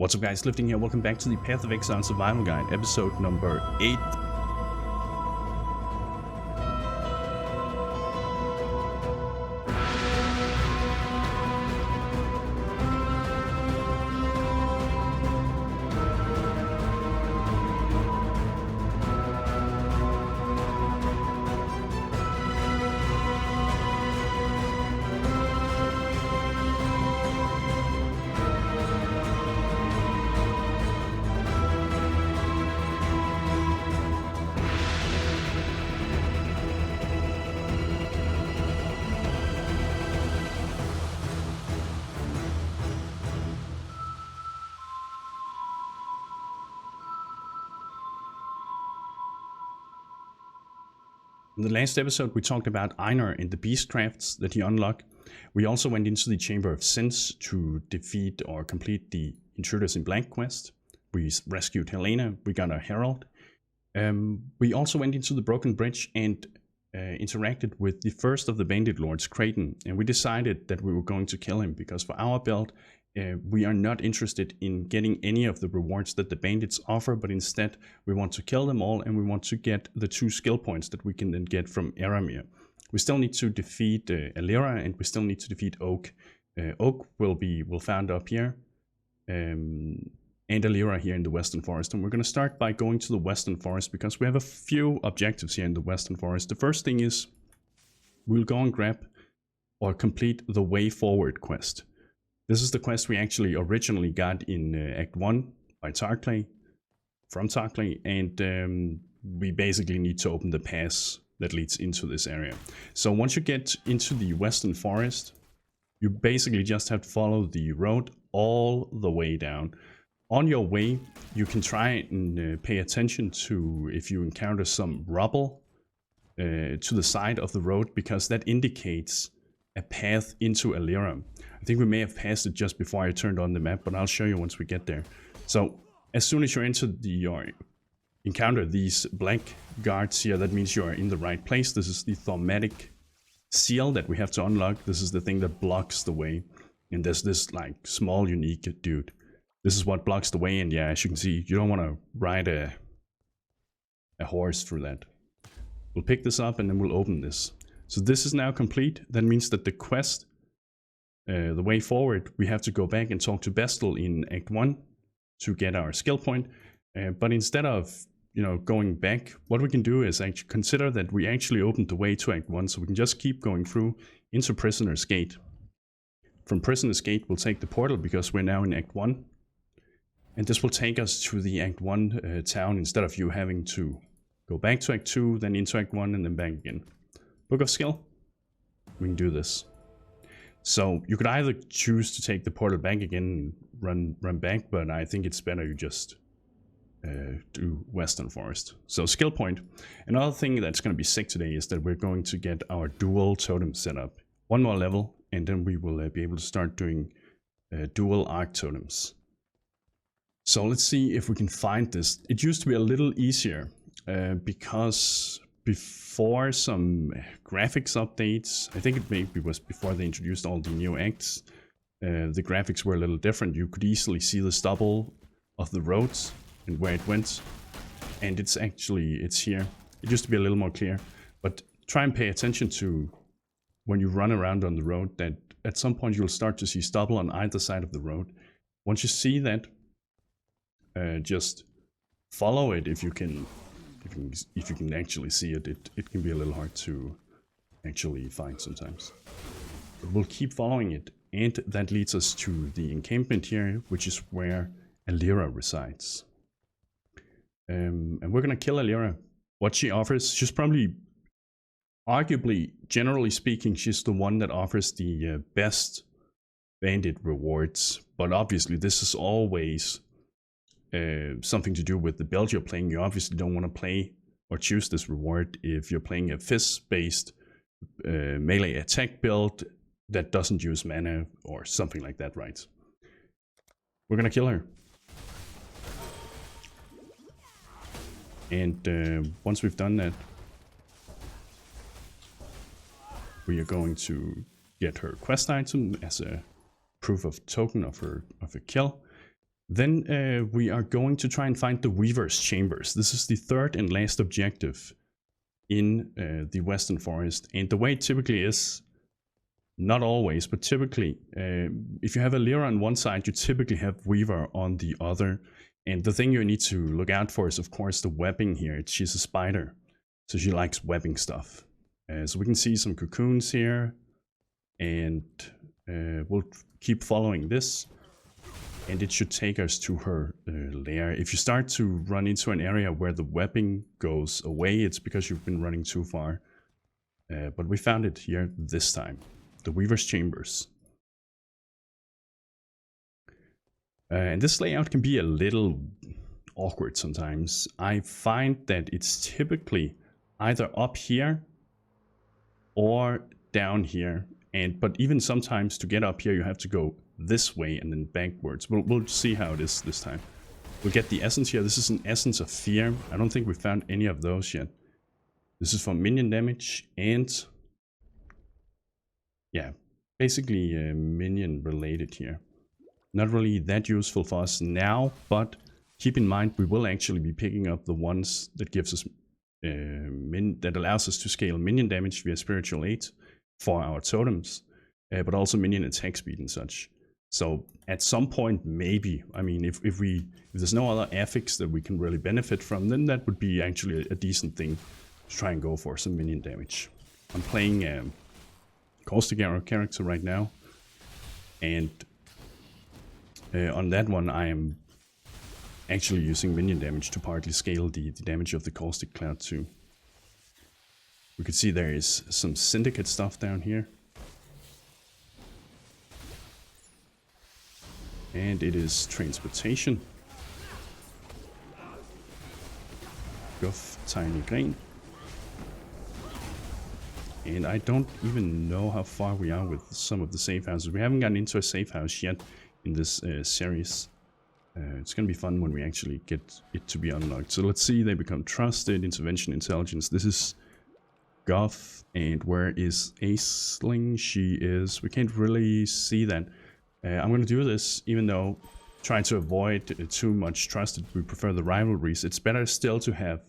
What's up guys, Lifting here, welcome back to the Path of Exile Survival Guide, episode number 8. In the last episode, we talked about Einar and the beastcrafts that he unlocked. We also went into the Chamber of Sins to defeat or complete the Intruders in Blank quest. We rescued Helena, we got a Herald. We also went into the Broken Bridge and interacted with the first of the Bandit Lords, Creighton, and we decided that we were going to kill him because for our build, we are not interested in getting any of the rewards that the bandits offer, but instead we want to kill them all and we want to get the 2 skill points that we can then get from Aramir. We still need to defeat Alira and we still need to defeat Oak. Oak will found up here and Alira here in the Western Forest, and we're going to start by going to the Western Forest because we have a few objectives here in the Western Forest. The first thing is we'll go and grab or complete the Way Forward quest. This is the quest we actually originally got in Act 1 by Tarkley, from Tarkley, and we basically need to open the pass that leads into this area. So once you get into the Western Forest, you basically just have to follow the road all the way down. On your way, you can try and pay attention to if you encounter some rubble to the side of the road, because that indicates a path into Alira. I think we may have passed it just before I turned on the map, but I'll show you once we get there. So as soon as you enter or encounter these black guards here, that means you are in the right place. This is the Thaumatic seal that we have to unlock. This is the thing that blocks the way. And there's this like small unique dude. This is what blocks the way, and yeah, as you can see, you don't want to ride a horse through that. We'll pick this up and then we'll open this. So this is now complete. That means that the quest, the Way Forward, we have to go back and talk to Bestel in Act 1 to get our skill point. But instead of going back, what we can do is actually consider that we actually opened the way to Act 1, so we can just keep going through into Prisoner's Gate. From Prisoner's Gate, we'll take the portal because we're now in Act 1. And this will take us to the Act 1 town instead of you having to go back to Act 2, then into Act 1, and then back again. Book of Skill, we can do this. So you could either choose to take the portal back again and run back, but I think it's better you just do Western Forest. So skill point. Another thing that's going to be sick today is that we're going to get our dual totem set up. 1 more level, and then we will be able to start doing dual Arc Totems. So let's see if we can find this. It used to be a little easier because before some graphics updates, I think it maybe was before they introduced all the new acts, the graphics were a little different. You could easily see the stubble of the roads and where it went, and it's here. It used to be a little more clear, but try and pay attention to when you run around on the road that at some point you'll start to see stubble on either side of the road. Once you see that, just follow it if you can. If you can actually see it, it can be a little hard to actually find sometimes. But we'll keep following it, and that leads us to the encampment here, which is where Alira resides. And we're gonna kill Alira. What she offers, she's probably, arguably, generally speaking, she's the one that offers the best bandit rewards. But obviously, this is always something to do with the build you're playing. You obviously don't want to play or choose this reward if you're playing a fist-based melee attack build that doesn't use mana or something like that, right? We're gonna kill her. And once we've done that, we are going to get her quest item as a proof of token of her kill. Then we are going to try and find the Weaver's Chambers. This is the third and last objective in the Western Forest. And the way it typically is, not always, but typically, if you have a Lyra on one side, you typically have Weaver on the other. And the thing you need to look out for is, of course, the webbing here. She's a spider, so she likes webbing stuff. So we can see some cocoons here, and we'll keep following this. And it should take us to her lair. If you start to run into an area where the webbing goes away, it's because you've been running too far. But we found it here this time. The Weaver's Chambers. And this layout can be a little awkward sometimes. I find that it's typically either up here or down here. But even sometimes to get up here, you have to go this way and then backwards. We'll see how it is this time. We'll get the essence here. This is an essence of fear. I don't think we found any of those yet. This is for minion damage and yeah, basically minion related here. Not really that useful for us now, but keep in mind we will actually be picking up the ones that gives us that allows us to scale minion damage via spiritual aid for our totems, but also minion attack speed and such. So at some point, maybe, I mean, if there's no other affix that we can really benefit from, then that would be actually a decent thing to try and go for some minion damage. I'm playing Caustic Arrow character right now, and on that one I am actually using minion damage to partly scale the damage of the Caustic Cloud too. We can see there is some Syndicate stuff down here. And it is transportation. Guff, tiny grain. And I don't even know how far we are with some of the safe houses. We haven't gotten into a safe house yet in this series. It's going to be fun when we actually get it to be unlocked. So let's see, they become trusted, intervention, intelligence. This is Guff, and where is Aisling? She is, we can't really see that. I'm going to do this, even though trying to avoid too much trusted, we prefer the rivalries. It's better still to have,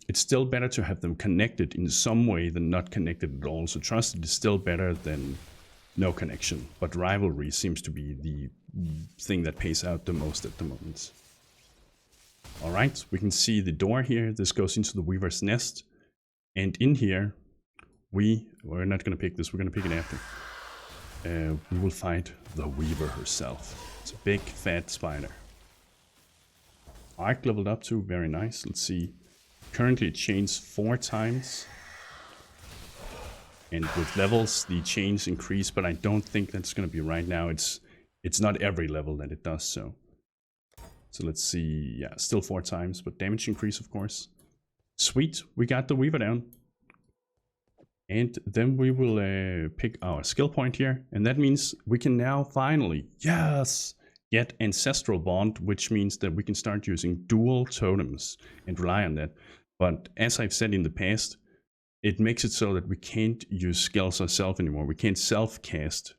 it's still better to have them connected in some way than not connected at all. So trusted is still better than no connection, but rivalry seems to be the thing that pays out the most at the moment. Alright, we can see the door here. This goes into the Weaver's Nest. And in here, we're not going to pick this, we're going to pick it after. We will fight the Weaver herself. It's a big, fat spider. Arc leveled up to, very nice. Let's see. Currently it chains 4 times. And with levels, the chains increase, but I don't think that's going to be right now. It's not every level that it does so. So let's see. Yeah, still 4 times, but damage increase, of course. Sweet, we got the Weaver down. And then we will pick our skill point here. And that means we can now finally, yes, get Ancestral Bond, which means that we can start using dual totems and rely on that. But as I've said in the past, it makes it so that we can't use skills ourselves anymore. We can't self-cast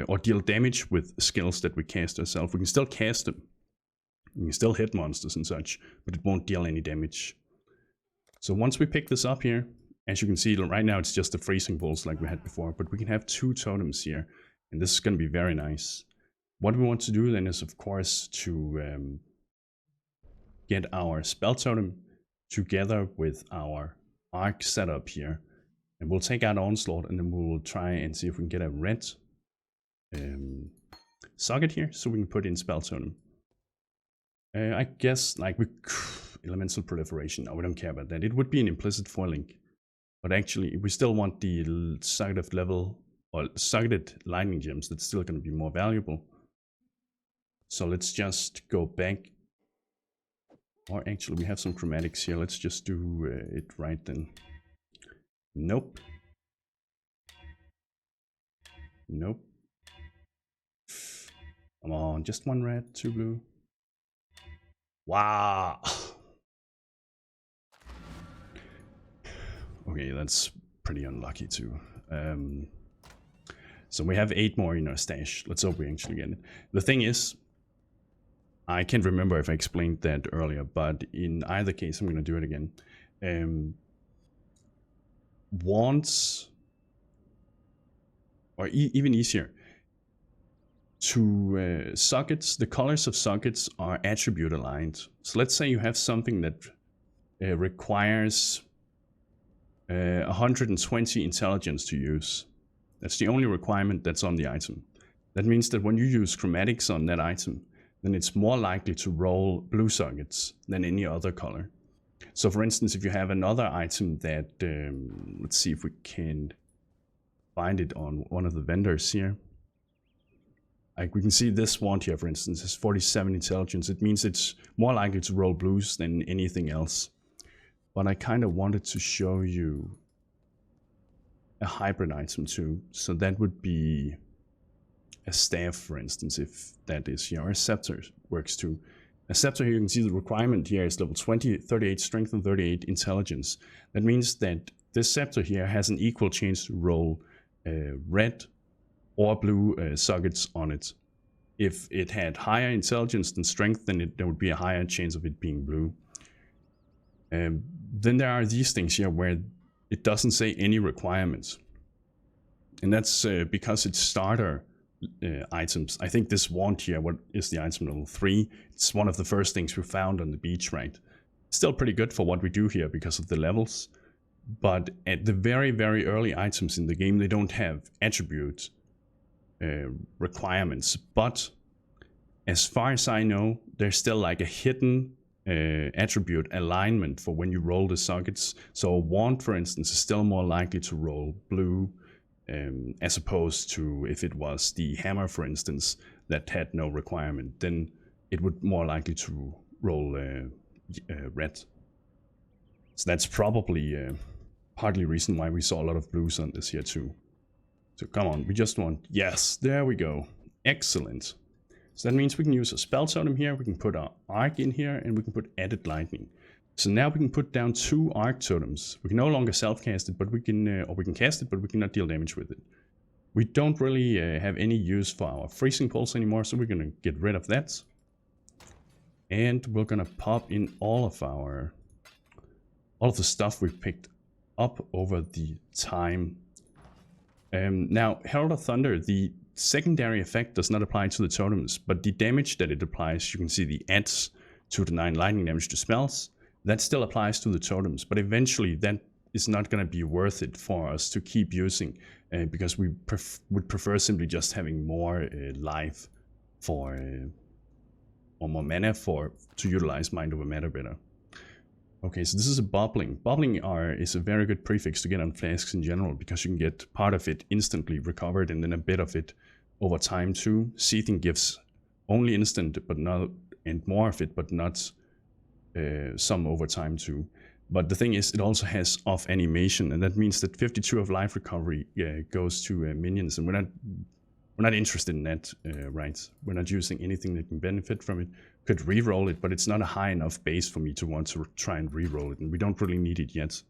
or deal damage with skills that we cast ourselves. We can still cast them. We can still hit monsters and such, but it won't deal any damage. So once we pick this up here, as you can see, right now it's just the freezing bolts like we had before, but we can have 2 totems here, and this is going to be very nice. What we want to do then is, of course, to get our spell totem together with our arc setup here, and we'll take out Onslaught, and then we'll try and see if we can get a red socket here, so we can put in spell totem. I guess, like, elemental proliferation, no, we don't care about that. It would be an implicit foiling. But actually, we still want the socketed level, or socketed lightning gems. That's still going to be more valuable. So let's just go back. Or actually, we have some chromatics here. Let's just do it right then. Nope. Nope. Come on, just 1 red, 2 blue. Wow. Okay, that's pretty unlucky too. So we have 8 more in our stash. Let's hope we actually get it. The thing is, I can't remember if I explained that earlier, but in either case, I'm going to do it again. Wands, or even easier, to sockets, the colors of sockets are attribute aligned. So let's say you have something that requires 120 intelligence to use. That's the only requirement that's on the item. That means that when you use chromatics on that item, then it's more likely to roll blue sockets than any other color. So for instance, if you have another item that, let's see if we can find it on one of the vendors here. Like we can see this wand here, for instance, has 47 intelligence. It means it's more likely to roll blues than anything else. But I kind of wanted to show you a hybrid item too. So that would be a staff, for instance, if that is here. Or a scepter works too. A scepter here, you can see the requirement here is level 20, 38 strength and 38 intelligence. That means that this scepter here has an equal chance to roll red or blue sockets on it. If it had higher intelligence than strength, then there would be a higher chance of it being blue. Then there are these things here where it doesn't say any requirements. And that's because it's starter items. I think this wand here, what is the item level 3? It's one of the first things we found on the beach, right? Still pretty good for what we do here because of the levels. But at the very, very early items in the game, they don't have attribute requirements. But as far as I know, there's still like a hidden attribute alignment for when you roll the sockets. So a wand, for instance, is still more likely to roll blue as opposed to if it was the hammer, for instance, that had no requirement, then it would more likely to roll red. So that's probably partly reason why we saw a lot of blues on this here too. So come on, we just want, yes, there we go. Excellent. So that means we can use a spell totem here, we can put our arc in here, and we can put added lightning. So now we can put down 2 arc totems. We can no longer self-cast it, but we can, or we can cast it, but we cannot deal damage with it. We don't really have any use for our freezing pulse anymore, so we're gonna get rid of that. And we're gonna pop in all of the stuff we've picked up over the time. Now, Herald of Thunder, the secondary effect does not apply to the totems, but the damage that it applies, you can see the adds 2 to 9 lightning damage to spells. That still applies to the totems, but eventually that is not going to be worth it for us to keep using because we would prefer simply just having more life for or more mana to utilize Mind Over Matter better. Okay, so this is a bubbling. Bubbling is a very good prefix to get on flasks in general because you can get part of it instantly recovered and then a bit of it over time too. Seething gives only instant, but not, and more of it, but not some over time too. But the thing is, it also has off animation, and that means that 52 of life recovery goes to minions, and we're not interested in that, right? We're not using anything that can benefit from it. Could re-roll it, but it's not a high enough base for me to want to try and re-roll it, and we don't really need it yet.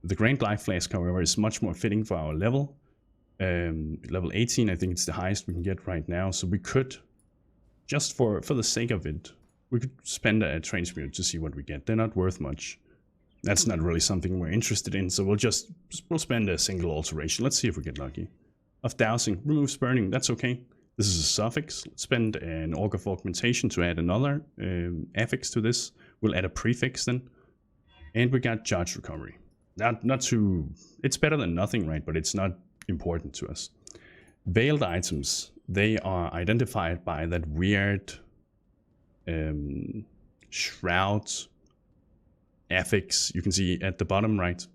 The Grand Life Flask, however, is much more fitting for our level. Level 18, I think it's the highest we can get right now, so we could, just for the sake of it, we could spend a transmute to see what we get. They're not worth much. That's not really something we're interested in, so we'll spend a single alteration. Let's see if we get lucky. Of Dowsing, removes burning, that's okay. This is a suffix. Let's spend an Orc of Augmentation to add another affix to this. We'll add a prefix then. And we got Charge Recovery. Not too... It's better than nothing, right? But it's not important to us. Veiled items, they are identified by that weird shroud affix you can see at the bottom right.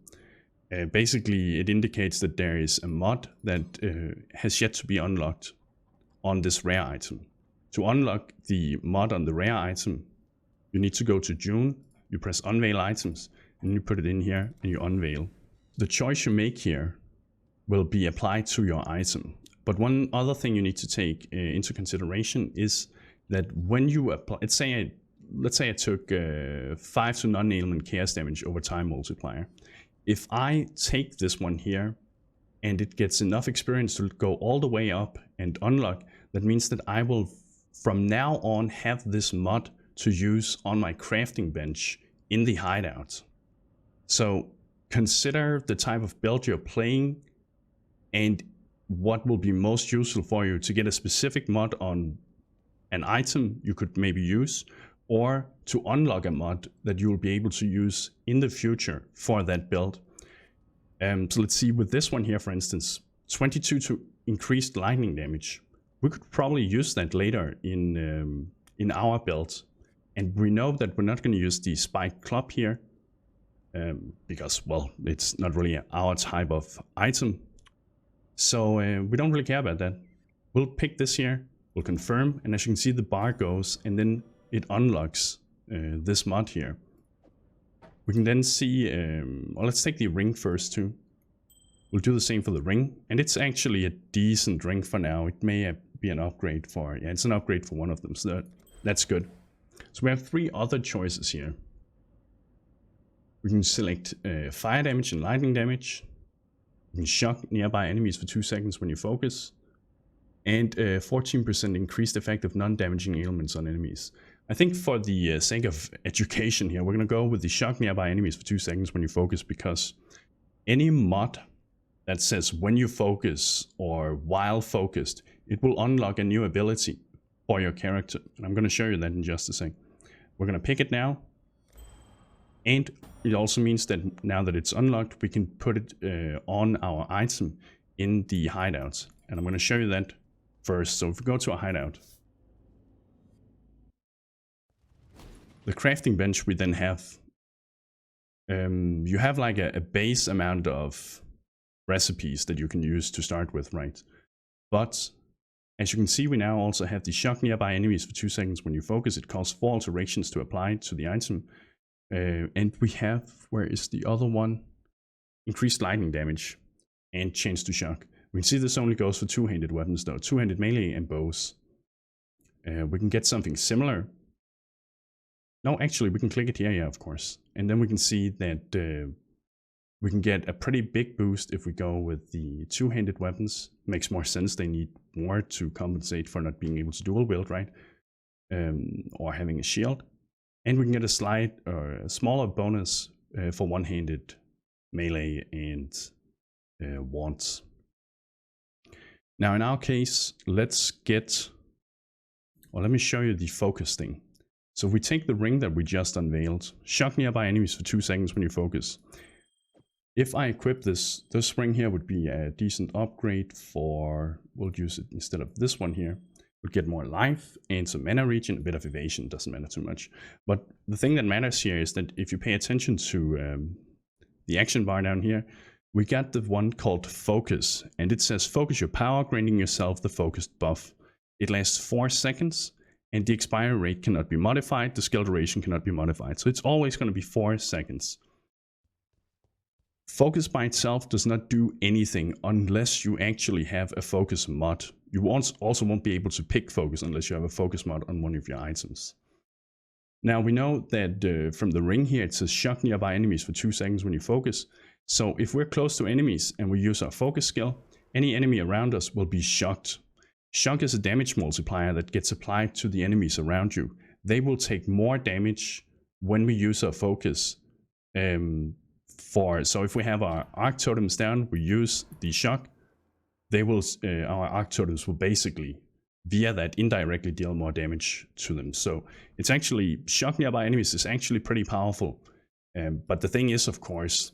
Basically, it indicates that there is a mod that has yet to be unlocked on this rare item. To unlock the mod on the rare item, you need to go to June, you press Unveil Items, and you put it in here, and you unveil. The choice you make here will be applied to your item. But one other thing you need to take into consideration is that when you apply, let's say I took 5 to non-ailment chaos damage over time multiplier. If I take this one here and it gets enough experience to go all the way up and unlock, that means that I will from now on have this mod to use on my crafting bench in the hideout. So consider the type of build you're playing and what will be most useful for you to get a specific mod on an item you could maybe use, or to unlock a mod that you will be able to use in the future for that build. So let's see, with this one here, for instance, 22 to increased lightning damage. We could probably use that later in our build. And we know that we're not going to use the spiked club here because, well, it's not really our type of item. So we don't really care about that. We'll pick this here, we'll confirm, and as you can see, the bar goes, and then it unlocks this mod here. We can then see, well, let's take the ring first too. We'll do the same for the ring, and it's actually a decent ring for now. It may be an upgrade for, yeah, it's an upgrade for one of them, so that's good. So we have 3 other choices here. We can select fire damage and lightning damage. You can shock nearby enemies for 2 seconds when you focus. And 14% increased effect of non-damaging ailments on enemies. I think for the sake of education here, we're going to go with the shock nearby enemies for 2 seconds when you focus, because any mod that says when you focus or while focused, it will unlock a new ability for your character. And I'm going to show you that in just a sec. We're going to pick it now. And it also means that now that it's unlocked, we can put it on our item in the hideout. And I'm going to show you that first. So if we go to a hideout, the crafting bench we then have, you have like a base amount of recipes that you can use to start with, right? But as you can see, we now also have the shock nearby enemies for 2 seconds when you focus. It costs 4 alterations to apply to the item. And we have, where is the other one? Increased lightning damage and change to shock. We can see this only goes for 2-handed weapons though, 2-handed melee and bows. We can get something similar. No, actually we can click it here, yeah, of course. And then we can see that we can get a pretty big boost if we go with the 2-handed weapons. Makes more sense, they need more to compensate for not being able to dual wield, right? Or having a shield. And we can get a slight or a smaller bonus for 1-handed melee and wands. Now in our case, let's get, well, let me show you the focus thing. So if we take the ring that we just unveiled, shock nearby enemies for 2 seconds when you focus. If I equip this ring here would be a decent upgrade for, we'll use it instead of this one here. We'll get more life and some mana regen, a bit of evasion, doesn't matter too much. But the thing that matters here is that if you pay attention to the action bar down here, we got the one called Focus, and it says focus your power, granting yourself the focused buff. It lasts 4 seconds, and the expiry rate cannot be modified, the skill duration cannot be modified. So it's always going to be 4 seconds. Focus by itself does not do anything unless you actually have a focus mod. You also won't be able to pick focus unless you have a focus mod on one of your items. Now we know that from the ring here, it says shock nearby enemies for 2 seconds when you focus. So if we're close to enemies and we use our focus skill, any enemy around us will be shocked. Shock is a damage multiplier that gets applied to the enemies around you. They will take more damage when we use our focus. So if we have our Arc Totems down, we use the shock, they will, our Arc Totems will basically, via that, indirectly deal more damage to them. So it's actually, shock nearby enemies is actually pretty powerful. But the thing is, of course,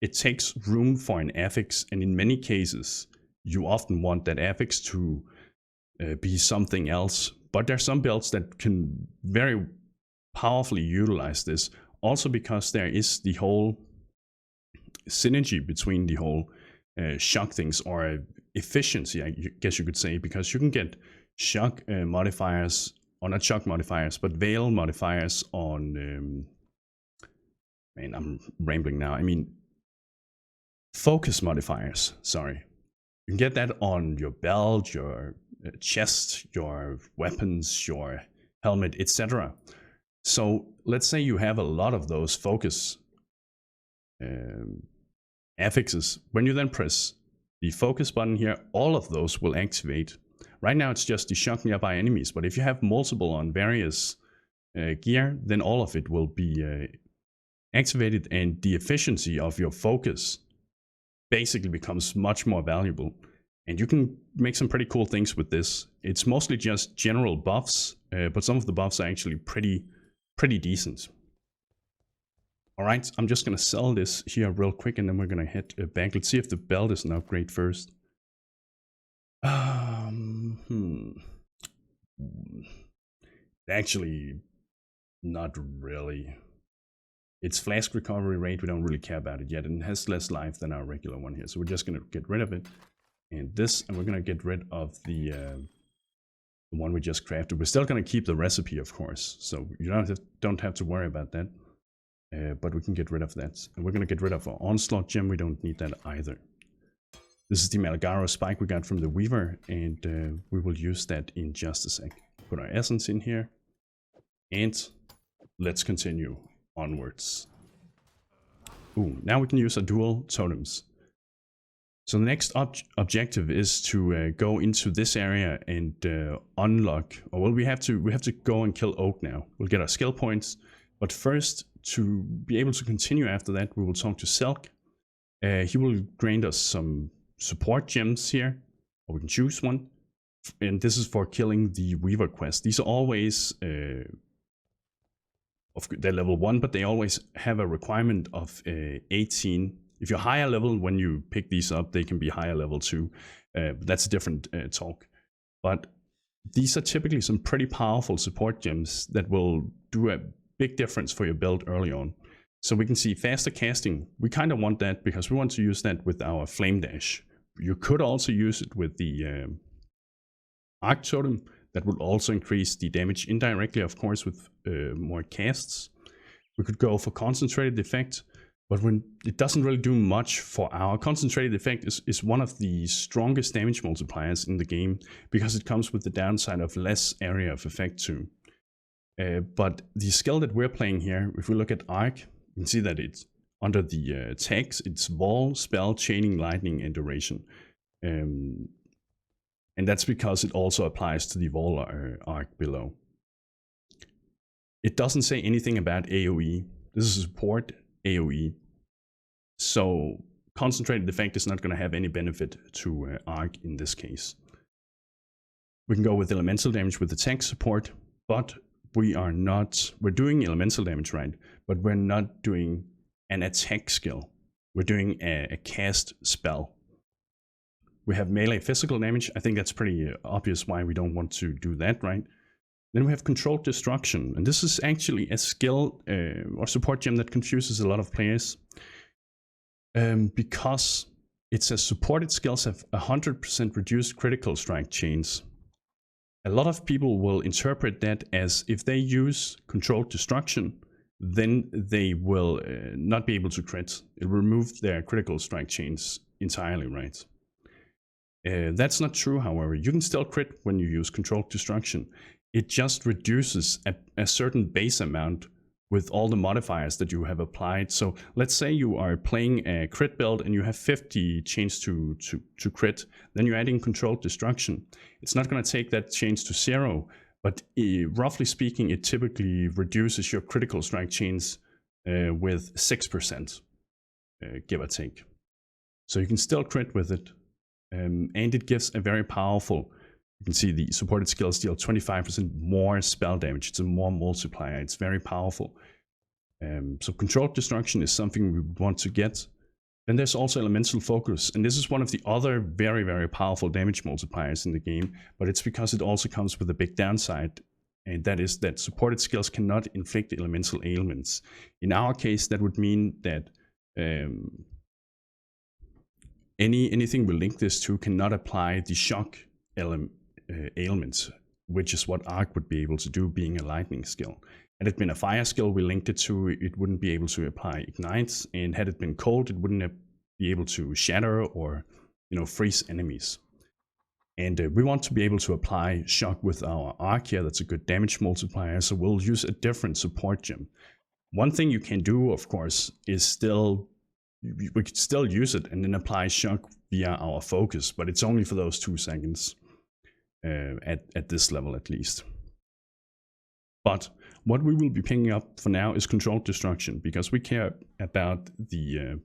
it takes room for an affix, and in many cases, you often want that affix to be something else. But there are some builds that can very powerfully utilize this, also because there is the whole synergy between the whole shock things, or efficiency, I guess you could say, because you can get shock modifiers, or not shock modifiers, but veil modifiers on, man, I'm rambling now, I mean, focus modifiers, sorry. You can get that on your belt, your chest, your weapons, your helmet, etc. So let's say you have a lot of those focus affixes. When you then press the focus button here, all of those will activate. Right now it's just the shock nearby enemies, but if you have multiple on various gear, then all of it will be activated, and the efficiency of your focus basically becomes much more valuable. And you can make some pretty cool things with this. It's mostly just general buffs, but some of the buffs are actually pretty decent. Alright, I'm just gonna sell this here real quick and then we're gonna head back. Let's see if the belt is an upgrade first. Actually, not really. Its flask recovery rate, we don't really care about it yet, and it has less life than our regular one here. So we're just gonna get rid of it. And this, and we're gonna get rid of the one we just crafted. We're still gonna keep the recipe, of course, so you don't have to worry about that. But we can get rid of that. And we're gonna get rid of our Onslaught gem. We don't need that either. This is the Malgaro spike we got from the Weaver, and we will use that in just a sec. Put our essence in here, and let's continue onwards. Ooh, now we can use our dual totems. So the next objective is to go into this area and unlock. Or well, we have to go and kill Oak now. We'll get our skill points, but first, to be able to continue after that, we will talk to Selk. He will grant us some support gems here, or we can choose one. And this is for killing the Weaver quest. These are always they're level 1, but they always have a requirement of 18. If you're higher level, when you pick these up, they can be higher level too. That's a different talk. But these are typically some pretty powerful support gems that will do a big difference for your build early on. So we can see faster casting. We kind of want that because we want to use that with our Flame Dash. You could also use it with the Arc Totem. That would also increase the damage indirectly, of course, with more casts. We could go for Concentrated Effect, but when it doesn't really do much for our Concentrated Effect is one of the strongest damage multipliers in the game because it comes with the downside of less area of effect too. But the skill that we're playing here, if we look at Arc, you can see that it's under the tags, it's Wall, Spell, Chaining, Lightning, and Duration. And that's because it also applies to the Wall Arc below. It doesn't say anything about AoE. This is a support AoE. So Concentrated Effect is not going to have any benefit to Arc in this case. We can go with elemental damage with attack support, but we're doing elemental damage, right? But we're not doing an attack skill. We're doing a cast spell. We have melee physical damage. I think that's pretty obvious why we don't want to do that, right? Then we have Controlled Destruction. And this is actually a skill or support gem that confuses a lot of players. Because it says supported skills have 100% reduced critical strike chains. A lot of people will interpret that as if they use Controlled Destruction, then they will not be able to crit. It will remove their critical strike chains entirely, right? That's not true, however. You can still crit when you use Controlled Destruction. It just reduces a certain base amount with all the modifiers that you have applied. So let's say you are playing a crit build and you have 50 chains to crit, then you're adding Controlled Destruction. It's not going to take that chains to 0, but roughly speaking, it typically reduces your critical strike chains with 6%, give or take. So you can still crit with it. And it gives a very powerful, you can see the supported skills deal 25% more spell damage. It's a more multiplier. It's very powerful. So Controlled Destruction is something we would want to get. Then there's also Elemental Focus, and this is one of the other very, very powerful damage multipliers in the game, but it's because it also comes with a big downside, and that is that supported skills cannot inflict elemental ailments. In our case, that would mean that anything we link this to cannot apply the shock ailments, which is what Arc would be able to do, being a lightning skill. Had it been a fire skill we linked it to, it wouldn't be able to apply ignites, and had it been cold, it wouldn't be able to shatter or, freeze enemies. And we want to be able to apply shock with our Arc here. That's a good damage multiplier, so we'll use a different support gem. One thing you can do, of course, is we could still use it and then apply shock via our focus, but it's only for those 2 seconds. at this level at least. But what we will be picking up for now is Controlled Destruction, because we care about the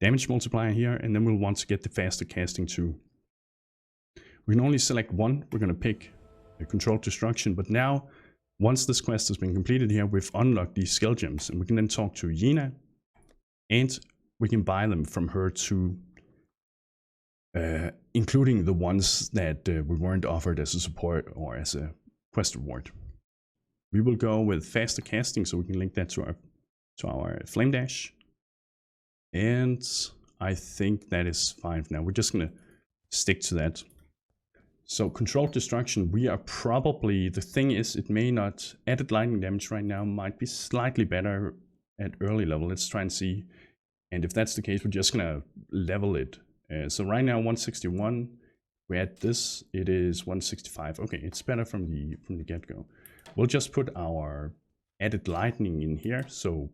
damage multiplier here, and then we'll want to get the faster casting too. We can only select one. We're going to pick a Controlled Destruction, but now, once this quest has been completed here, we've unlocked these skill gems, and we can then talk to Yena, and we can buy them from her too, including the ones that we weren't offered as a support or as a quest reward. We will go with faster casting, so we can link that to our Flame Dash. And I think that is fine for now. We're just going to stick to that. So Controlled Destruction, we are probably, the thing is, it may not, added lightning damage right now might be slightly better at early level. Let's try and see. And if that's the case, we're just going to level it. So right now 161, we add this, it is 165. Okay, it's better from the get-go. We'll just put our added lightning in here, so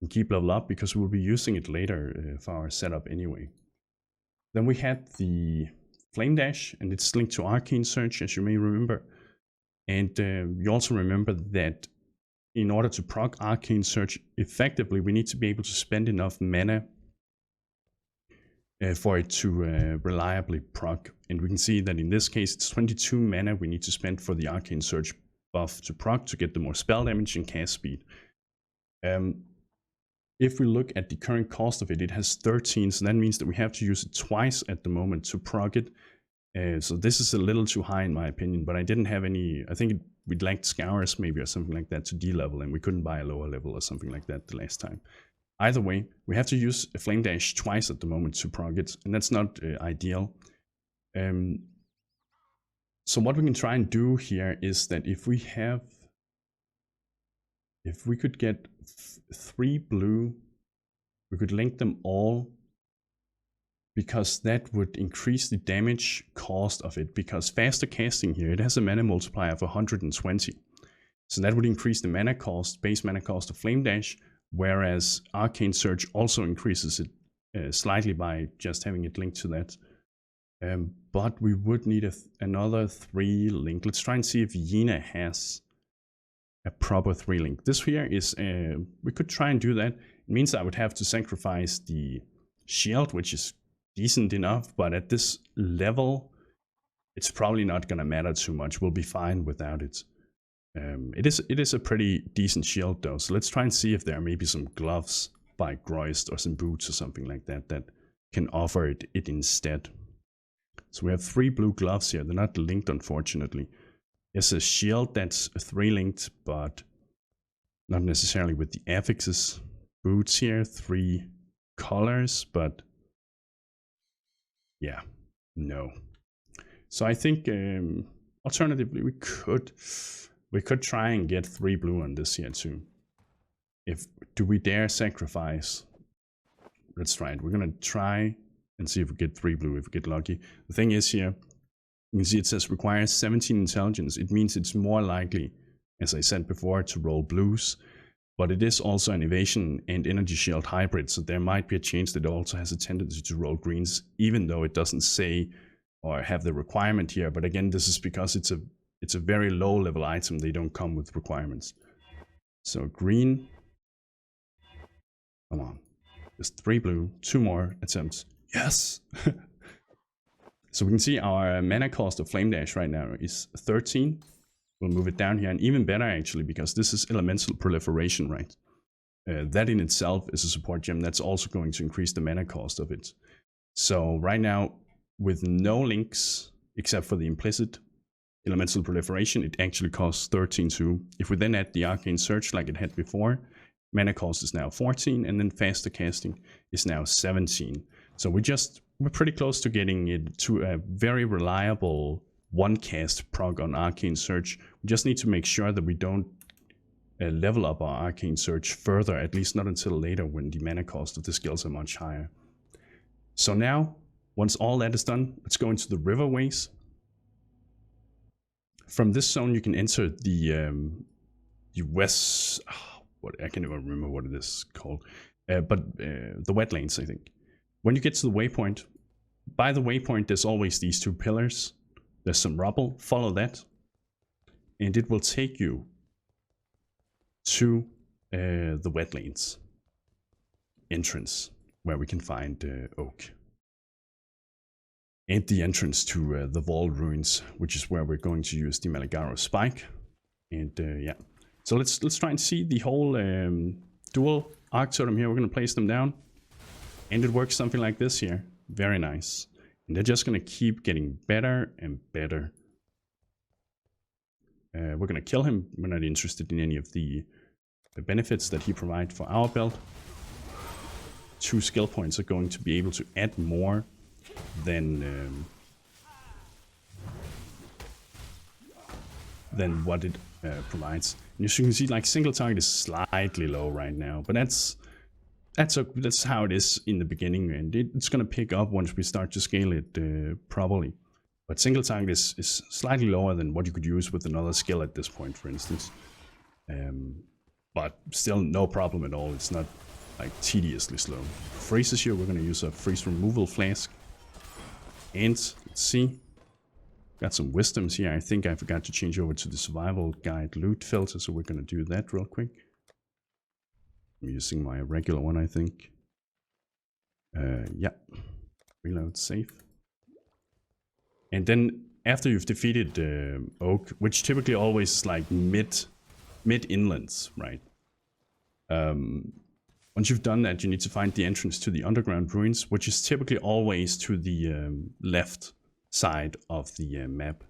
we keep level up, because we'll be using it later for our setup anyway. Then we had the Flame Dash, and it's linked to Arcane Search, as you may remember. And you also remember that in order to proc Arcane Search effectively, we need to be able to spend enough mana for it to reliably proc. And we can see that in this case, it's 22 mana we need to spend for the Arcane Search buff to proc to get the more spell damage and cast speed. If we look at the current cost of it, it has 13, so that means that we have to use it twice at the moment to proc it. So this is a little too high in my opinion, but I didn't have any, I think we'd lacked Scours maybe or something like that to D-level, and we couldn't buy a lower level or something like that the last time. Either way, we have to use a Flame Dash twice at the moment to proc it, and that's not ideal. So what we can try and do here is that if we could get 3 blue, we could link them all, because that would increase the damage cost of it, because faster casting here, it has a mana multiplier of 120. So that would increase the mana cost, base mana cost of Flame Dash, whereas Arcane Search also increases it slightly by just having it linked to that. But we would need another 3 link. Let's try and see if Yena has a proper 3 link. This here is, we could try and do that. It means I would have to sacrifice the shield, which is decent enough, but at this level, it's probably not going to matter too much. We'll be fine without it. It is a pretty decent shield though, so let's try and see if there are maybe some gloves by Groist or some boots or something like that that can offer it instead. So we have 3 blue gloves here. They're not linked, unfortunately. There's a shield that's 3 linked, but not necessarily with the affixes. Boots here, 3 colors, but yeah, no. So I think alternatively we could try and get 3 blue on this here too. Do we dare sacrifice? Let's try it. We're gonna try and see if we get 3 blue, if we get lucky. The thing is here, you can see it says requires 17 intelligence. It means it's more likely, as I said before, to roll blues, but it is also an evasion and energy shield hybrid, so there might be a chance that it also has a tendency to roll greens, even though it doesn't say or have the requirement here. But again, this is because it's a very low level item. They don't come with requirements. So green, come on, just 3 blue, 2 more attempts. Yes! So we can see our mana cost of Flame Dash right now is 13. We'll move it down here, and even better actually, because this is Elemental Proliferation, right? That in itself is a support gem. That's also going to increase the mana cost of it. So right now, with no links, except for the implicit Elemental Proliferation, it actually costs 13 too. If we then add the Arcane Search like it had before, mana cost is now 14, and then faster casting is now 17. So we're pretty close to getting it to a very reliable 1-cast proc on Arcane Search. We just need to make sure that we don't level up our Arcane Search further, at least not until later when the mana cost of the skills are much higher. So now, once all that is done, let's go into the riverways. From this zone, you can enter the west. I can't even remember what it is called, but the wetlands, I think. When you get to the waypoint, by the waypoint, there's always these 2 pillars. There's some rubble, follow that, and it will take you to the wetlands entrance, where we can find oak. And the entrance to the Wall Ruins, which is where we're going to use the Maligaro Spike. And yeah, so let's try and see the whole dual Arc Totem here. We're going to place them down, and it works something like this here. Very nice. And they're just going to keep getting better and better. We're going to kill him. We're not interested in any of the benefits that he provides for our build. 2 skill points are going to be able to add more than what it provides. And as you can see, like, single target is slightly low right now, but that's how it is in the beginning, and it's gonna pick up once we start to scale it properly. But single target is slightly lower than what you could use with another skill at this point, for instance. But still no problem at all. It's not like tediously slow. Freezes here, we're gonna use a freeze removal flask. And let's see, got some wisdoms here. I think I forgot to change over to the survival guide loot filter, so we're gonna do that real quick. I'm using my regular one, I think. Yeah, reload save. And then after you've defeated Oak, which typically always is like mid inlands, right? Once you've done that, you need to find the entrance to the underground ruins, which is typically always to the left side of the map.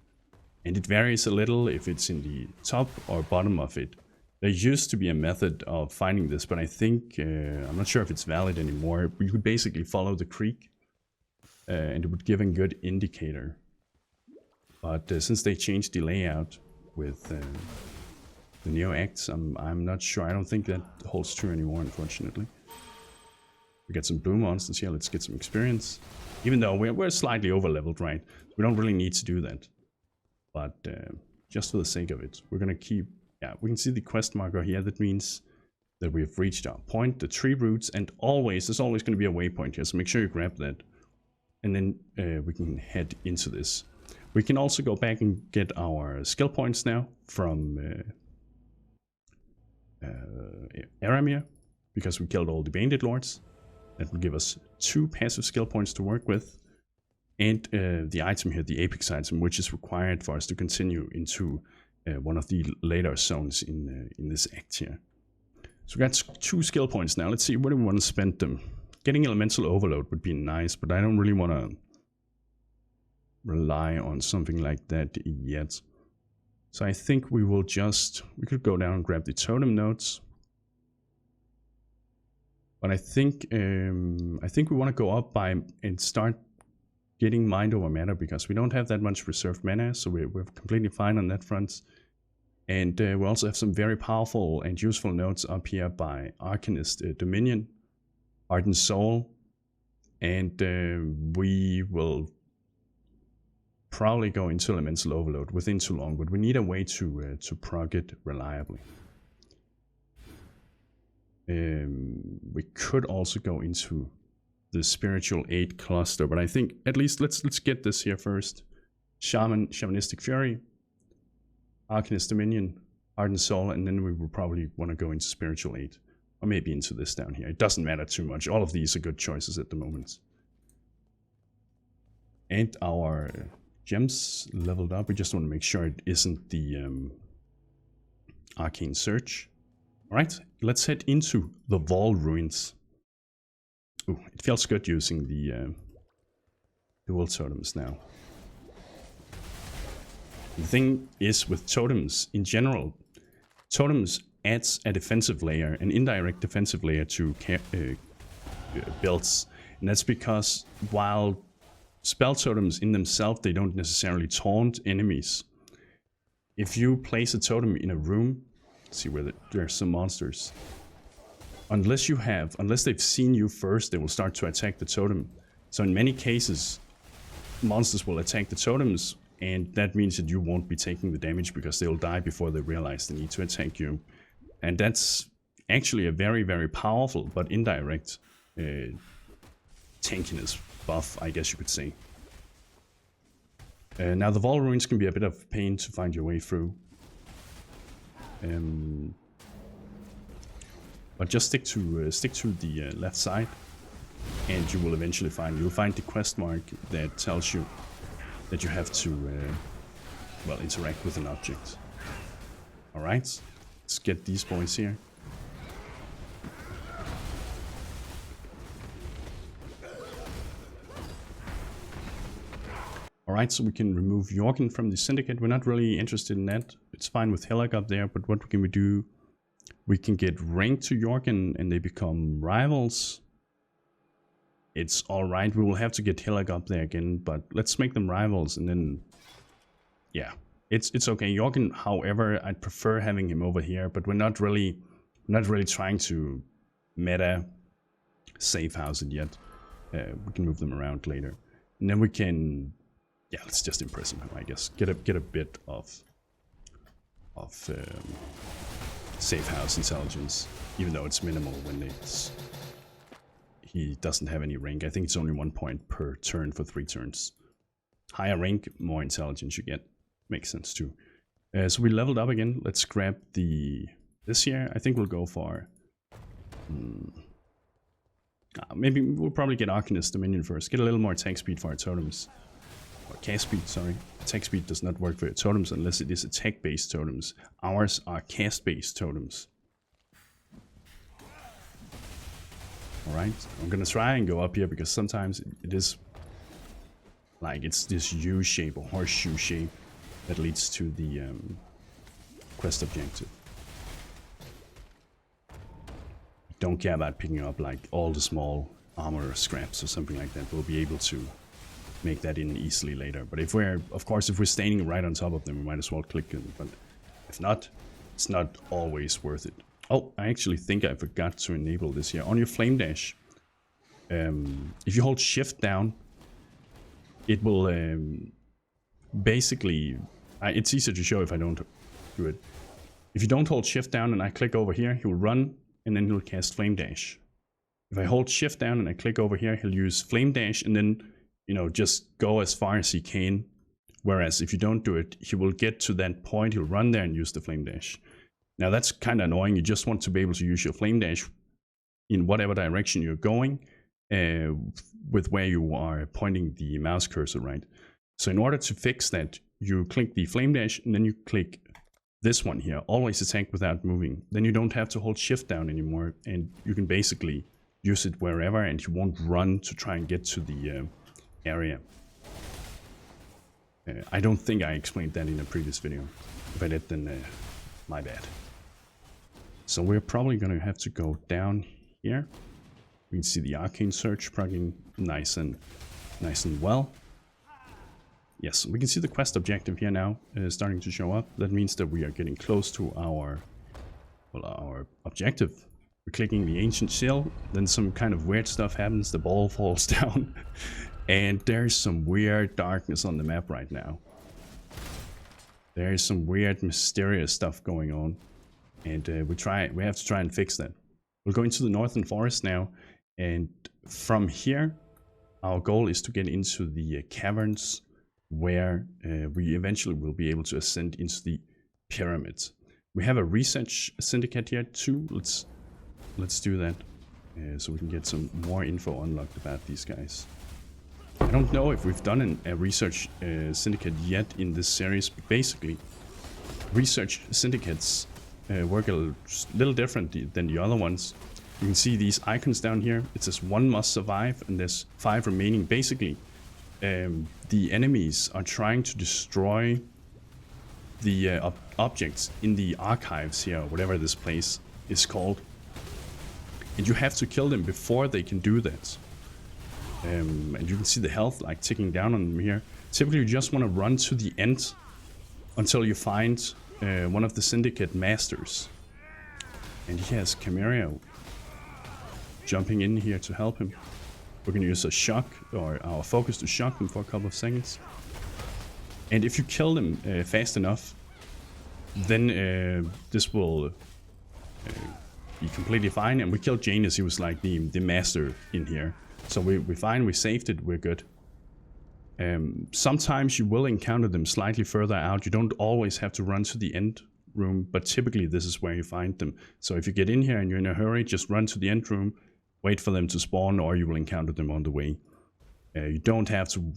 And it varies a little if it's in the top or bottom of it. There used to be a method of finding this, but I think, I'm not sure if it's valid anymore. You could basically follow the creek, and it would give a good indicator. But since they changed the layout with the Neo Acts, I'm not sure. I don't think that holds true anymore, unfortunately. We get some blue monsters here. Let's get some experience. Even though we're slightly over-leveled, right? We don't really need to do that. But just for the sake of it, we're going to keep... Yeah, we can see the quest marker here. That means that we have reached our point, the tree roots, and there's always going to be a waypoint here, so make sure you grab that. And then we can head into this. We can also go back and get our skill points now from Aramir, because we killed all the bandit lords. That will give us 2 passive skill points to work with. And the item here, the apex item, which is required for us to continue into one of the later zones in this act here. So we got 2 skill points now. Let's see, where do we want to spend them? Getting elemental overload would be nice, but I don't really want to rely on something like that yet. So I think we could go down and grab the totem nodes. But I think we want to go up and start getting mind over matter, because we don't have that much reserved mana, so we're completely fine on that front. And we also have some very powerful and useful nodes up here by Arcanist Dominion, Ardent Soul, and we will probably go into Elemental Overload within too long, but we need a way to prog it reliably. We could also go into the Spiritual Aid cluster, but I think at least let's get this here first. Shamanistic Fury, Arcanist Dominion, Ardent Soul, and then we will probably want to go into Spiritual Aid. Or maybe into this down here. It doesn't matter too much. All of these are good choices at the moment. And our gems leveled up. We just want to make sure it isn't the Arcane Search. Alright, let's head into the Wall Ruins. Ooh, it feels good using the dual totems now. The thing is, with totems in general, totems adds a defensive layer, an indirect defensive layer to builds. And that's because while spell totems in themselves, they don't necessarily taunt enemies. If you place a totem in a room, see where there's some monsters. Unless they've seen you first, they will start to attack the totem. So in many cases, monsters will attack the totems, and that means that you won't be taking the damage because they'll die before they realize they need to attack you. And that's actually a very, very powerful but indirect tankiness buff, I guess you could say. Now the Vault Ruins can be a bit of pain to find your way through. But just stick to the left side, and you will eventually you'll find the quest mark that tells you that you have to well, interact with an object. All right, let's get these boys here. Alright, so we can remove Jorgen from the Syndicate. We're not really interested in that. It's fine with Hillock up there, but what can we do? We can get ranked to Jorgen and they become rivals. It's alright, we will have to get Hillock up there again, but let's make them rivals and then... Yeah, it's okay. Jorgen, however, I'd prefer having him over here, but we're not really trying to meta safe house it yet. We can move them around later. And then we can... Yeah, let's just impress him, I guess. Get a bit of safe house intelligence, even though it's minimal when he doesn't have any rank. I think it's only 1 point per turn for 3 turns. Higher rank, more intelligence you get. Makes sense too. So we leveled up again. Let's grab this here. I think we'll go for maybe we'll probably get Arcanist Dominion first. Get a little more attack speed for our totems. Or cast speed, sorry. Attack speed does not work for your totems unless it is attack-based totems. Ours are cast-based totems. Alright, I'm gonna try and go up here because sometimes it is like it's this U shape or horseshoe shape that leads to the quest objective. Don't care about picking up like all the small armor scraps or something like that. We'll be able to make that in easily later. But if we're standing right on top of them, we might as well click them. But if not, it's not always worth it. Oh, I actually think I forgot to enable this here. On your flame dash, if you hold shift down, it will basically... it's easier to show if I don't do it. If you don't hold shift down and I click over here, he'll run and then he'll cast flame dash. If I hold shift down and I click over here, he'll use flame dash and then, you know, just go as far as he can. Whereas if you don't do it, he will get to that point, he'll run there and use the flame dash. Now that's kind of annoying. You just want to be able to use your flame dash in whatever direction you're going with where you are pointing the mouse cursor, right? So in order to fix that, you click the flame dash and then you click this one here, always attack without moving. Then you don't have to hold shift down anymore and you can basically use it wherever and you won't run to try and get to the area. I don't think I explained that in a previous video. If I did, then my bad. So we're probably going to have to go down here. We can see the Arcane Search progging nice and well. Yes, we can see the quest objective here now starting to show up. That means that we are getting close to our objective. We're clicking the Ancient Shell, then some kind of weird stuff happens, the ball falls down, and there's some weird darkness on the map right now. There's some weird, mysterious stuff going on, and we have to try and fix that. We'll go into the Northern Forest now, and from here, our goal is to get into the Caverns, where we eventually will be able to ascend into the pyramids. We have a research syndicate here too. Let's do that so we can get some more info unlocked about these guys. I don't know if we've done a research syndicate yet in this series, but basically research syndicates work a little different than the other ones. You can see these icons down here. It says 1 must survive and there's 5 remaining. Basically, the enemies are trying to destroy the objects in the archives here, whatever this place is called. And you have to kill them before they can do that. And you can see the health like ticking down on them here. Typically you just want to run to the end until you find one of the syndicate masters. And he has Chimera jumping in here to help him. We're going to use a shock, or our focus, to shock them for a couple of seconds. And if you kill them fast enough, then this will be completely fine. And we killed Janus, he was like the master in here. So we're fine, we saved it, we're good. Sometimes you will encounter them slightly further out. You don't always have to run to the end room, but typically this is where you find them. So if you get in here and you're in a hurry, just run to the end room, wait for them to spawn, or you will encounter them on the way. You don't have to,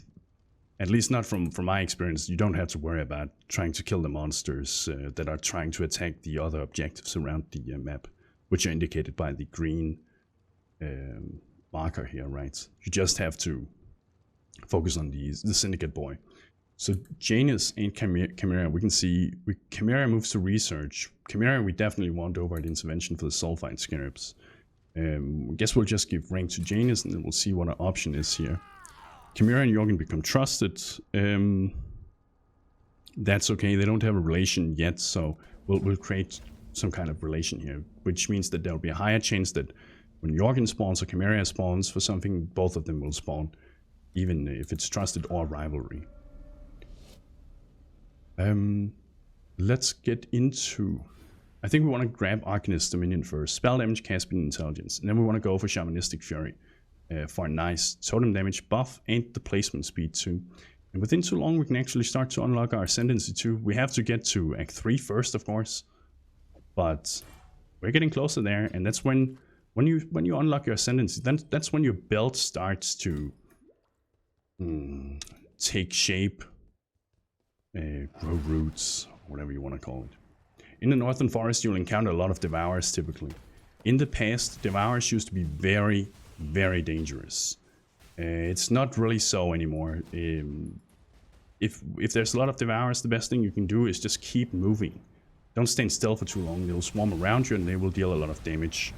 at least not from my experience, you don't have to worry about trying to kill the monsters that are trying to attack the other objectives around the map, which are indicated by the green marker here, right? You just have to focus on the Syndicate boy. So Janus and Chimera, we can see Chimera moves to research. Chimera we definitely want over at intervention for the sulfide scarabs. I guess we'll just give rank to Janus and then we'll see what our option is here. Chimera and Jorgen become trusted. That's okay, they don't have a relation yet, so we'll create some kind of relation here, which means that there'll be a higher chance that when Jorgen spawns or Chimera spawns for something, both of them will spawn, even if it's trusted or rivalry. Let's get into... I think we want to grab Arcanist Dominion first. Spell damage, Caspian Intelligence. And then we want to go for Shamanistic Fury for a nice totem damage buff and the placement speed too. And within too long we can actually start to unlock our Ascendancy too. We have to get to Act 3 first, of course. But we're getting closer there, and that's when you unlock your Ascendancy, that's when your build starts to take shape, grow roots, whatever you want to call it. In the Northern Forest, you'll encounter a lot of Devourers typically. In the past, Devourers used to be very, very dangerous. It's not really so anymore. If there's a lot of Devourers, the best thing you can do is just keep moving. Don't stand still for too long. They'll swarm around you and they will deal a lot of damage.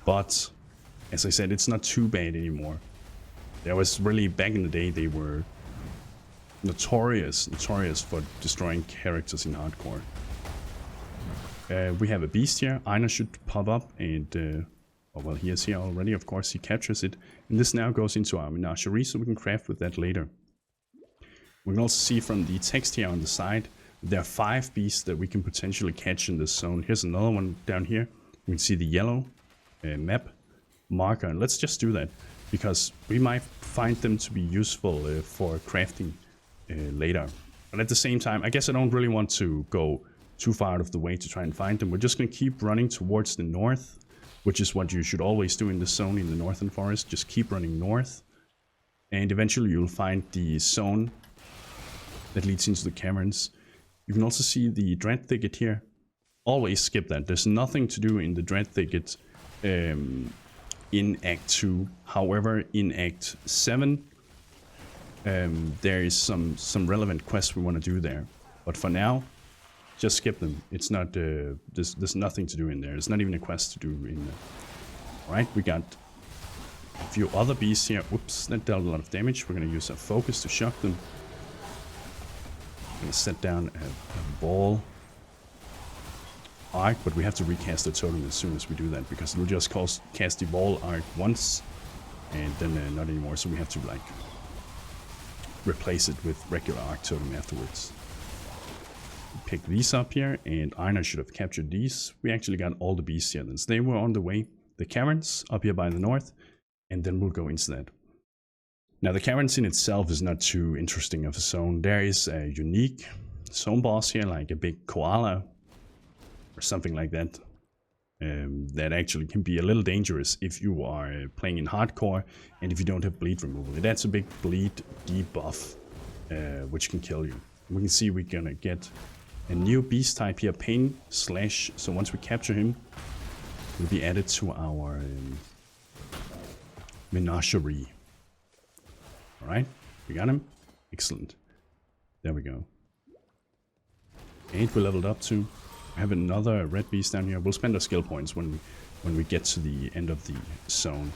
But, as I said, it's not too bad anymore. There was really, back in the day, they were notorious for destroying characters in hardcore. We have a beast here. Einar should pop up and, oh well, he is here already, of course, he captures it. And this now goes into our menagerie, so we can craft with that later. We can also see from the text here on the side, there are 5 beasts that we can potentially catch in this zone. Here's another one down here. We can see the yellow map marker, and let's just do that, because we might find them to be useful for crafting later. But at the same time, I guess I don't really want to go too far out of the way to try and find them. We're just going to keep running towards the north, which is what you should always do in this zone in the Northern Forest. Just keep running north, and eventually you'll find the zone that leads into the Caverns. You can also see the Dread Thicket here. Always skip that. There's nothing to do in the Dread Thicket in Act 2. However, in Act 7, there is some relevant quests we want to do there. But for now, just skip them. It's not there's nothing to do in there. There's not even a quest to do in there. Alright, we got a few other beasts here. Oops, that dealt a lot of damage. We're going to use our focus to shock them. I'm going to set down a ball arc, but we have to recast the totem as soon as we do that, because it'll just cast the ball arc once and then not anymore, so we have to like replace it with regular arc totem afterwards. Pick these up here, and Einar should have captured these. We actually got all the beasts here, so they were on the way. The Caverns up here by the north, and then we'll go into that. Now the Caverns in itself is not too interesting of a zone. There is a unique zone boss here, like a big koala or something like that, that actually can be a little dangerous if you are playing in hardcore and if you don't have bleed removal. That's a big bleed debuff, which can kill you. We can see we're gonna get a new beast type here, Pain Slash. So once we capture him, he'll be added to our menagerie. Alright, we got him. Excellent. There we go. And we leveled up too. I have another red beast down here. We'll spend our skill points when we get to the end of the zone.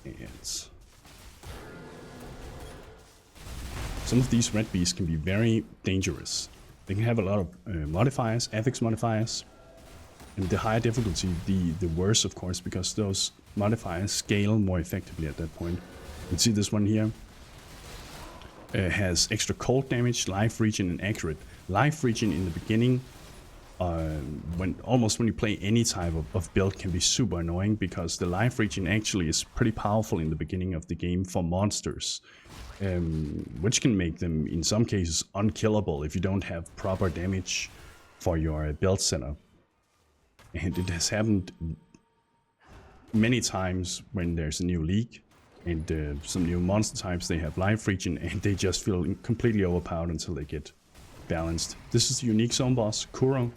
And some of these red beasts can be very dangerous. They can have a lot of modifiers, affix modifiers. And the higher difficulty, the worse, of course, because those modifiers scale more effectively at that point. You can see this one here has extra cold damage, life regen, and accurate. Life regen in the beginning when you play any type of build can be super annoying, because the life regen actually is pretty powerful in the beginning of the game for monsters, which can make them in some cases unkillable if you don't have proper damage for your build setup. And it has happened many times when there's a new league and some new monster types, they have life regen and they just feel completely overpowered until they get balanced. This is the unique zone boss, Kuro.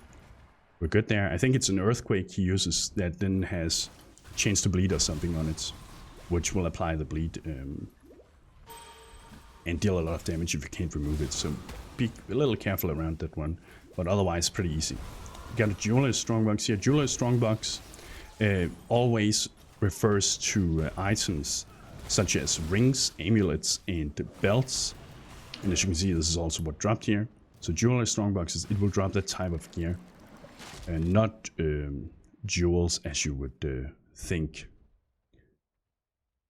We're good there. I think it's an earthquake he uses that then has chance to bleed or something on it, which will apply the bleed and deal a lot of damage if you can't remove it. So be a little careful around that one, but otherwise pretty easy. We got a Jeweler's Strongbox here. Jeweler's Strongbox always refers to items such as rings, amulets, and belts. And as you can see, this is also what dropped here. So Jeweler's Strongboxes, it will drop that type of gear. And not jewels as you would think.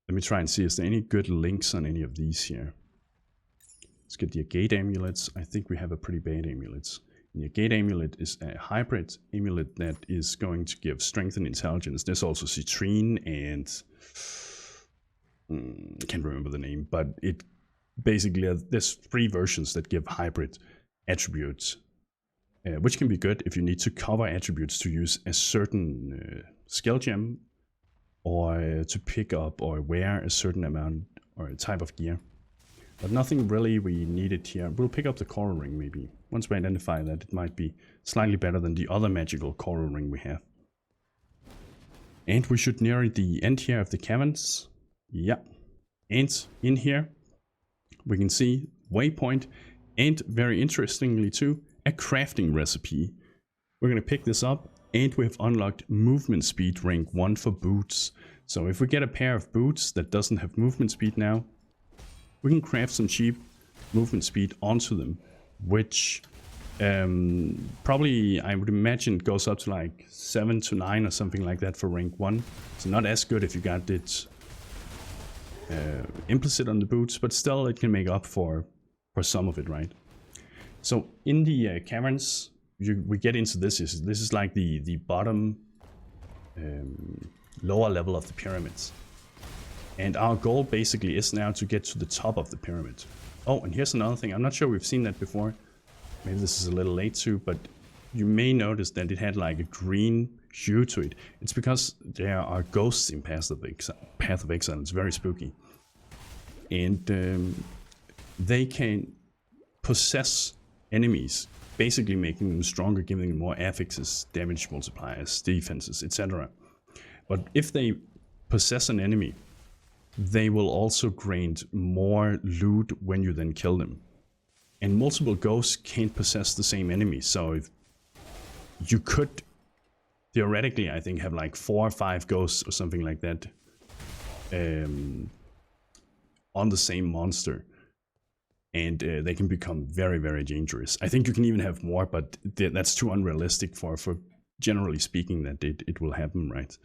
Let me try and see, is there any good links on any of these here? Let's get the Agate amulets. I think we have a pretty bad amulets. And the Agate amulet is a hybrid amulet that is going to give strength and intelligence. There's also citrine and I can't remember the name, but it basically there's 3 versions that give hybrid attributes. Which can be good if you need to cover attributes to use a certain skill gem, or to pick up or wear a certain amount or a type of gear. But nothing really we needed here. We'll pick up the coral ring maybe. Once we identify that, it might be slightly better than the other magical coral ring we have. And we should near the end here of the caverns. Yeah. And in here, we can see waypoint, and very interestingly too, a crafting recipe. We're going to pick this up, and we have unlocked movement speed rank 1 for boots. So if we get a pair of boots that doesn't have movement speed now, we can craft some cheap movement speed onto them, which probably I would imagine goes up to like 7 to 9 or something like that for rank 1. So not as good if you got it implicit on the boots, but still it can make up for some of it, right? So in the caverns, we get into this. This is like the bottom, lower level of the pyramids. And our goal basically is now to get to the top of the pyramid. Oh, and here's another thing. I'm not sure we've seen that before. Maybe this is a little late too, but you may notice that it had like a green hue to it. It's because there are ghosts in Path of Exile. It's very spooky. And they can possess enemies, basically making them stronger, giving them more affixes, damage multipliers, defenses, etc. But if they possess an enemy, they will also grant more loot when you then kill them. And multiple ghosts can't possess the same enemy, so if you could theoretically, I think, have like 4 or 5 ghosts or something like that on the same monster. And they can become very, very dangerous. I think you can even have more, but that's too unrealistic for generally speaking that it will happen, right?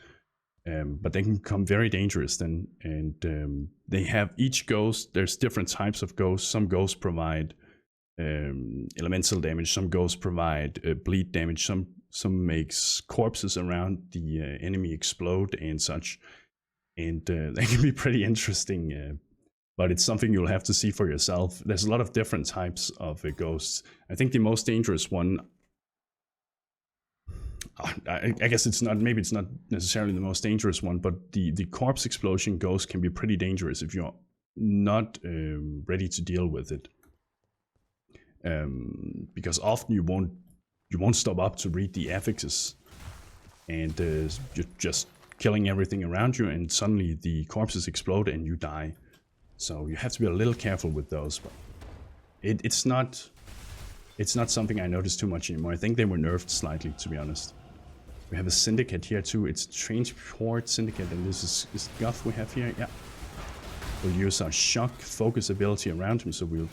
But they can become very dangerous then. And they have each ghost, there's different types of ghosts. Some ghosts provide elemental damage, some ghosts provide bleed damage, some makes corpses around the enemy explode and such. And they can be pretty interesting. But it's something you'll have to see for yourself. There's a lot of different types of ghosts. I think the most dangerous one, I guess it's not, maybe it's not necessarily the most dangerous one, but the corpse explosion ghost can be pretty dangerous if you're not ready to deal with it. Because often you won't stop up to read the affixes, and you're just killing everything around you, and suddenly the corpses explode and you die. So you have to be a little careful with those, but it's not something I notice too much anymore. I think they were nerfed slightly, to be honest. We have a syndicate here too. It's a transport syndicate, and this is Guff we have here. Yeah, we'll use our shock focus ability around him, so we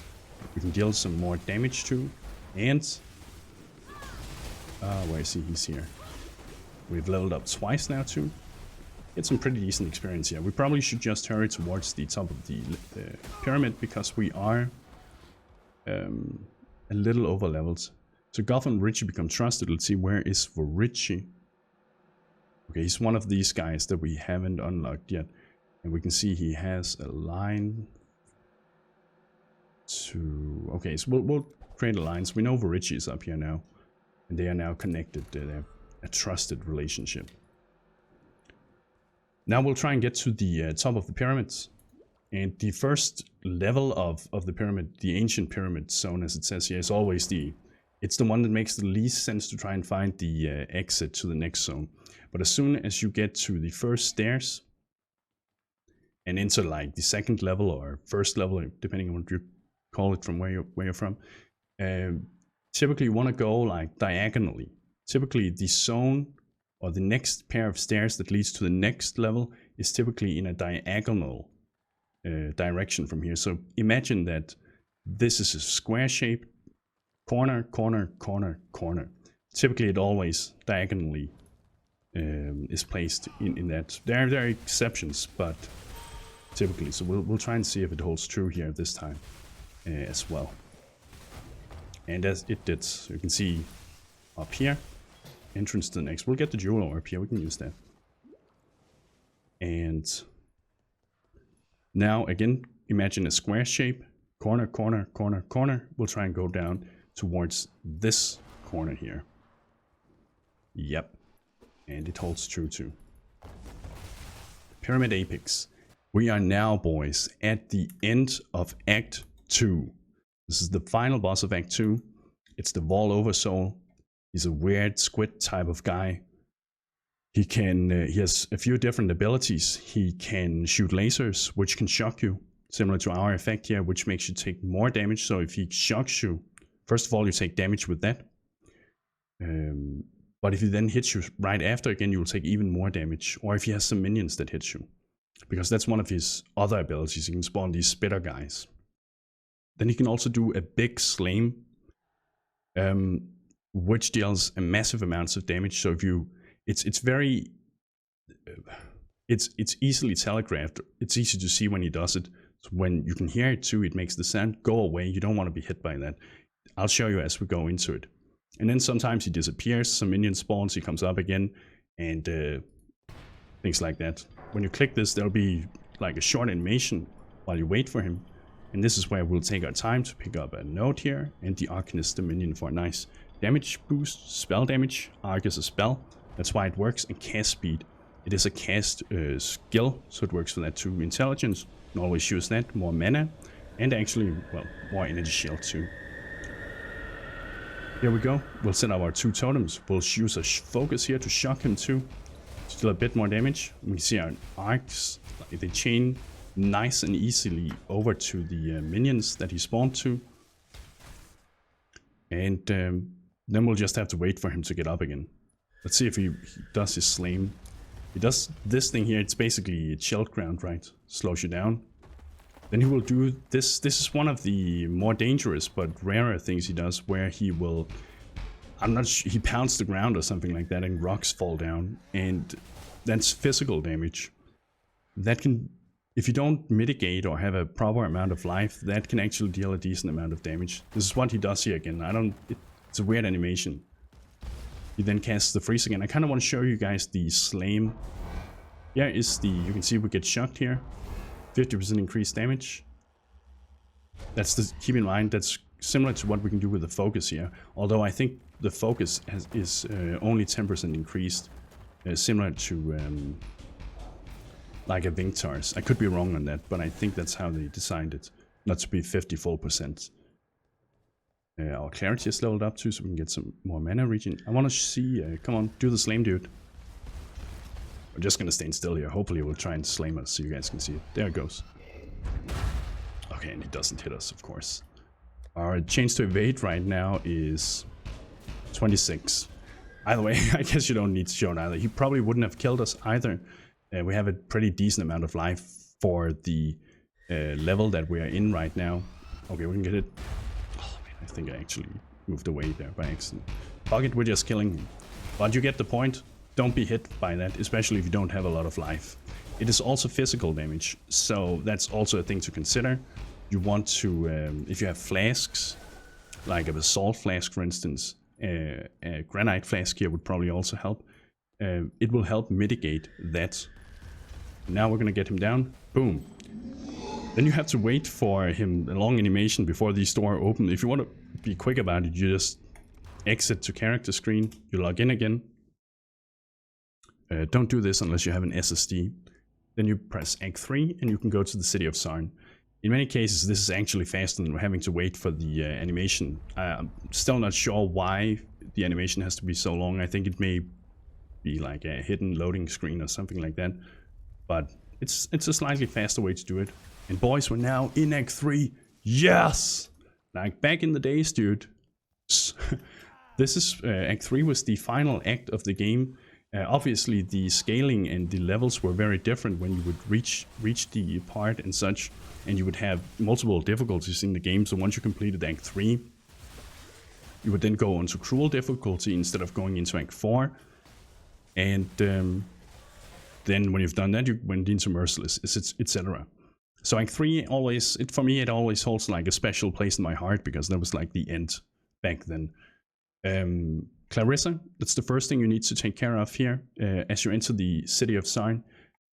can deal some more damage too. And where is he? He's here. We've leveled up twice now too. Get some pretty decent experience here. We probably should just hurry towards the top of the pyramid because we are a little over leveled. So Gotham and Richie become trusted. Let's see, where is for Richie? Okay, he's one of these guys that we haven't unlocked yet. And we can see he has a line to... Okay, so we'll create alliance. We know Richie is up here now. And they are now connected. They have a trusted relationship. Now we'll try and get to the top of the pyramids. And the first level of the pyramid, the ancient pyramid zone, as it says here, is always it's the one that makes the least sense to try and find the exit to the next zone. But as soon as you get to the first stairs and into like the second level or first level, depending on what you call it from where you're from, typically you want to go like diagonally. Typically the zone or the next pair of stairs that leads to the next level is typically in a diagonal direction from here. So imagine that this is a square shape, corner, corner, corner, corner. Typically it always diagonally is placed in that. There are exceptions, but typically. So we'll try and see if it holds true here this time as well. And as it did, so you can see up here, entrance to the next. We'll get the jewel orb here, we can use that. And now again, imagine a square shape, corner, corner, corner, corner. We'll try and go down towards this corner here. Yep. And it holds true too. Pyramid Apex. We are now, boys, at the end of Act 2. This is the final boss of Act 2. It's the Wall Oversoul. He's a weird squid type of guy. He has a few different abilities. He can shoot lasers, which can shock you, similar to our effect here, which makes you take more damage. So if he shocks you, first of all, you take damage with that. But if he then hits you right after again, you will take even more damage. Or if he has some minions that hit you. Because that's one of his other abilities. He can spawn these spitter guys. Then he can also do a big slam, which deals a massive amounts of damage. So if you, it's easily telegraphed. It's easy to see when he does it. So when you can hear it too, it makes the sound go away. You don't want to be hit by that. I'll show you as we go into it. And then sometimes he disappears, some minion spawns, he comes up again, and things like that. When you click this, there'll be like a short animation while you wait for him. And this is where we'll take our time to pick up a note here, and the Arcanist, the minion, for a nice damage boost, spell damage. Arc is a spell, that's why it works, and cast speed. It is a cast skill, so it works for that too. Intelligence, you can always use that, more mana, and actually, well, more energy shield too. Here we go. We'll set up our 2 totems. We'll use a focus here to shock him too. Still a bit more damage. We can see our arcs, they chain nice and easily over to the minions that he spawned to. And then we'll just have to wait for him to get up again. Let's see if he does his slam. He does this thing here. It's basically a shield ground, right? Slows you down. Then he will do this. This is one of the more dangerous but rarer things he does, where he will, I'm not sure, he pounds the ground or something like that and rocks fall down, and that's physical damage. That can, if you don't mitigate or have a proper amount of life, that can actually deal a decent amount of damage. This is what he does here again. It's a weird animation. He then casts the freeze again. I kind of want to show you guys the slam. Here is the, you can see we get shocked here. 50% increased damage. That's the, keep in mind, that's similar to what we can do with the focus here. Although I think the focus is only 10% increased, similar to like a Vinctar's. I could be wrong on that, but I think that's how they designed it, not to be 54%. Our clarity is leveled up too, so we can get some more mana regen. I want to see, come on, do the slam, dude. We're just gonna stand still here. Hopefully we'll try and slam us so you guys can see it. There it goes. Okay, and he doesn't hit us, of course. Our chance to evade right now is 26. Either way, I guess you don't need to show it either. He probably wouldn't have killed us either. We have a pretty decent amount of life for the level that we are in right now. Okay, we can get it. Oh man, I think I actually moved away there by accident. Fuck it, we're just killing him. But you get the point. Don't be hit by that, especially if you don't have a lot of life. It is also physical damage, so that's also a thing to consider. You want to, if you have flasks, like a basalt flask for instance, a granite flask here would probably also help. It will help mitigate that. Now we're gonna get him down. Boom. Then you have to wait for him, a long animation before these doors open. If you want to be quick about it, you just exit to character screen, you log in again. Don't do this unless you have an SSD. Then you press Act 3 and you can go to the city of Sarn. In many cases this is actually faster than having to wait for the animation. I'm still not sure why the animation has to be so long. I think it may be like a hidden loading screen or something like that. But it's a slightly faster way to do it. And boys, we're now in Act 3. Yes! Like back in the days, dude. This is Act 3 was the final act of the game. Obviously the scaling and the levels were very different when you would reach the part and such, and you would have multiple difficulties in the game. So once you completed Act 3, you would then go on to cruel difficulty instead of going into Act 4. And then when you've done that, you went into merciless, etc. So Act 3 always, for me, it always holds like a special place in my heart because that was like the end back then. Clarissa, that's the first thing you need to take care of here. As you enter the city of Sarn,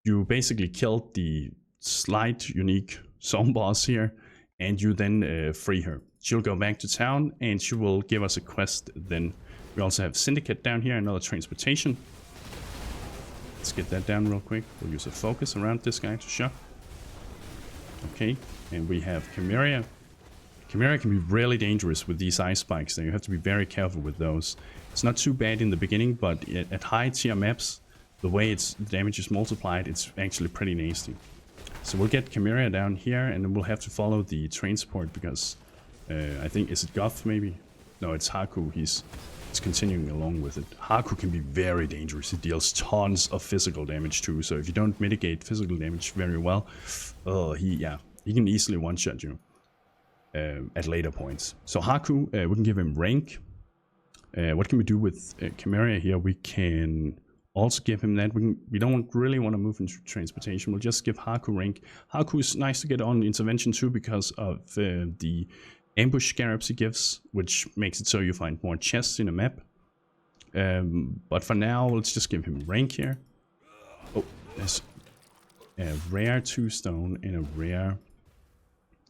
you basically killed the slight unique zone boss here, and you then free her. She'll go back to town and she will give us a quest then. We also have Syndicate down here, another transportation. Let's get that down real quick. We'll use a focus around this guy to shock. Okay, and we have Chimera. Chimera can be really dangerous with these ice spikes, and you have to be very careful with those. It's not too bad in the beginning, but at high tier maps, the way its damage is multiplied, it's actually pretty nasty. So we'll get Chimera down here, and then we'll have to follow the transport because I think, is it Goth maybe? No, it's Haku. He's continuing along with it. Haku can be very dangerous. It deals tons of physical damage too, so if you don't mitigate physical damage very well, he can easily one-shot you at later points. So Haku, we can give him rank. What can we do with Chimera here? We can also give him that. We don't really want to move into transportation. We'll just give Haku rank. Haku is nice to get on intervention too because of the ambush scarabs he gives, which makes it so you find more chests in a map. But for now, let's just give him rank here. Oh, there's a rare 2-stone and a rare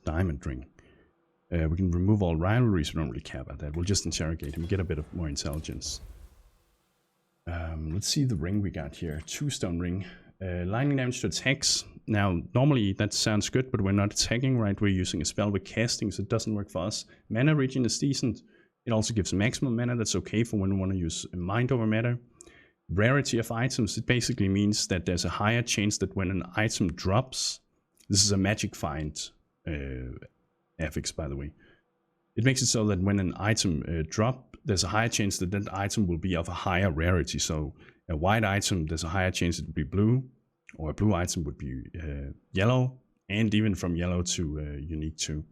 diamond ring. We can remove all rivalries. We don't really care about that. We'll just interrogate him, get a bit of more intelligence. Let's see the ring we got here. 2-stone ring. Lightning damage to attacks. Now, normally that sounds good, but we're not attacking, right? We're using a spell with casting, so it doesn't work for us. Mana regen is decent. It also gives maximum mana. That's okay for when we want to use mind over matter. Rarity of items. It basically means that there's a higher chance that when an item drops, this is a magic find affix, by the way. It makes it so that when an item drops, there's a higher chance that that item will be of a higher rarity. So a white item, there's a higher chance it would be blue, or a blue item would be yellow, and even from yellow to unique too.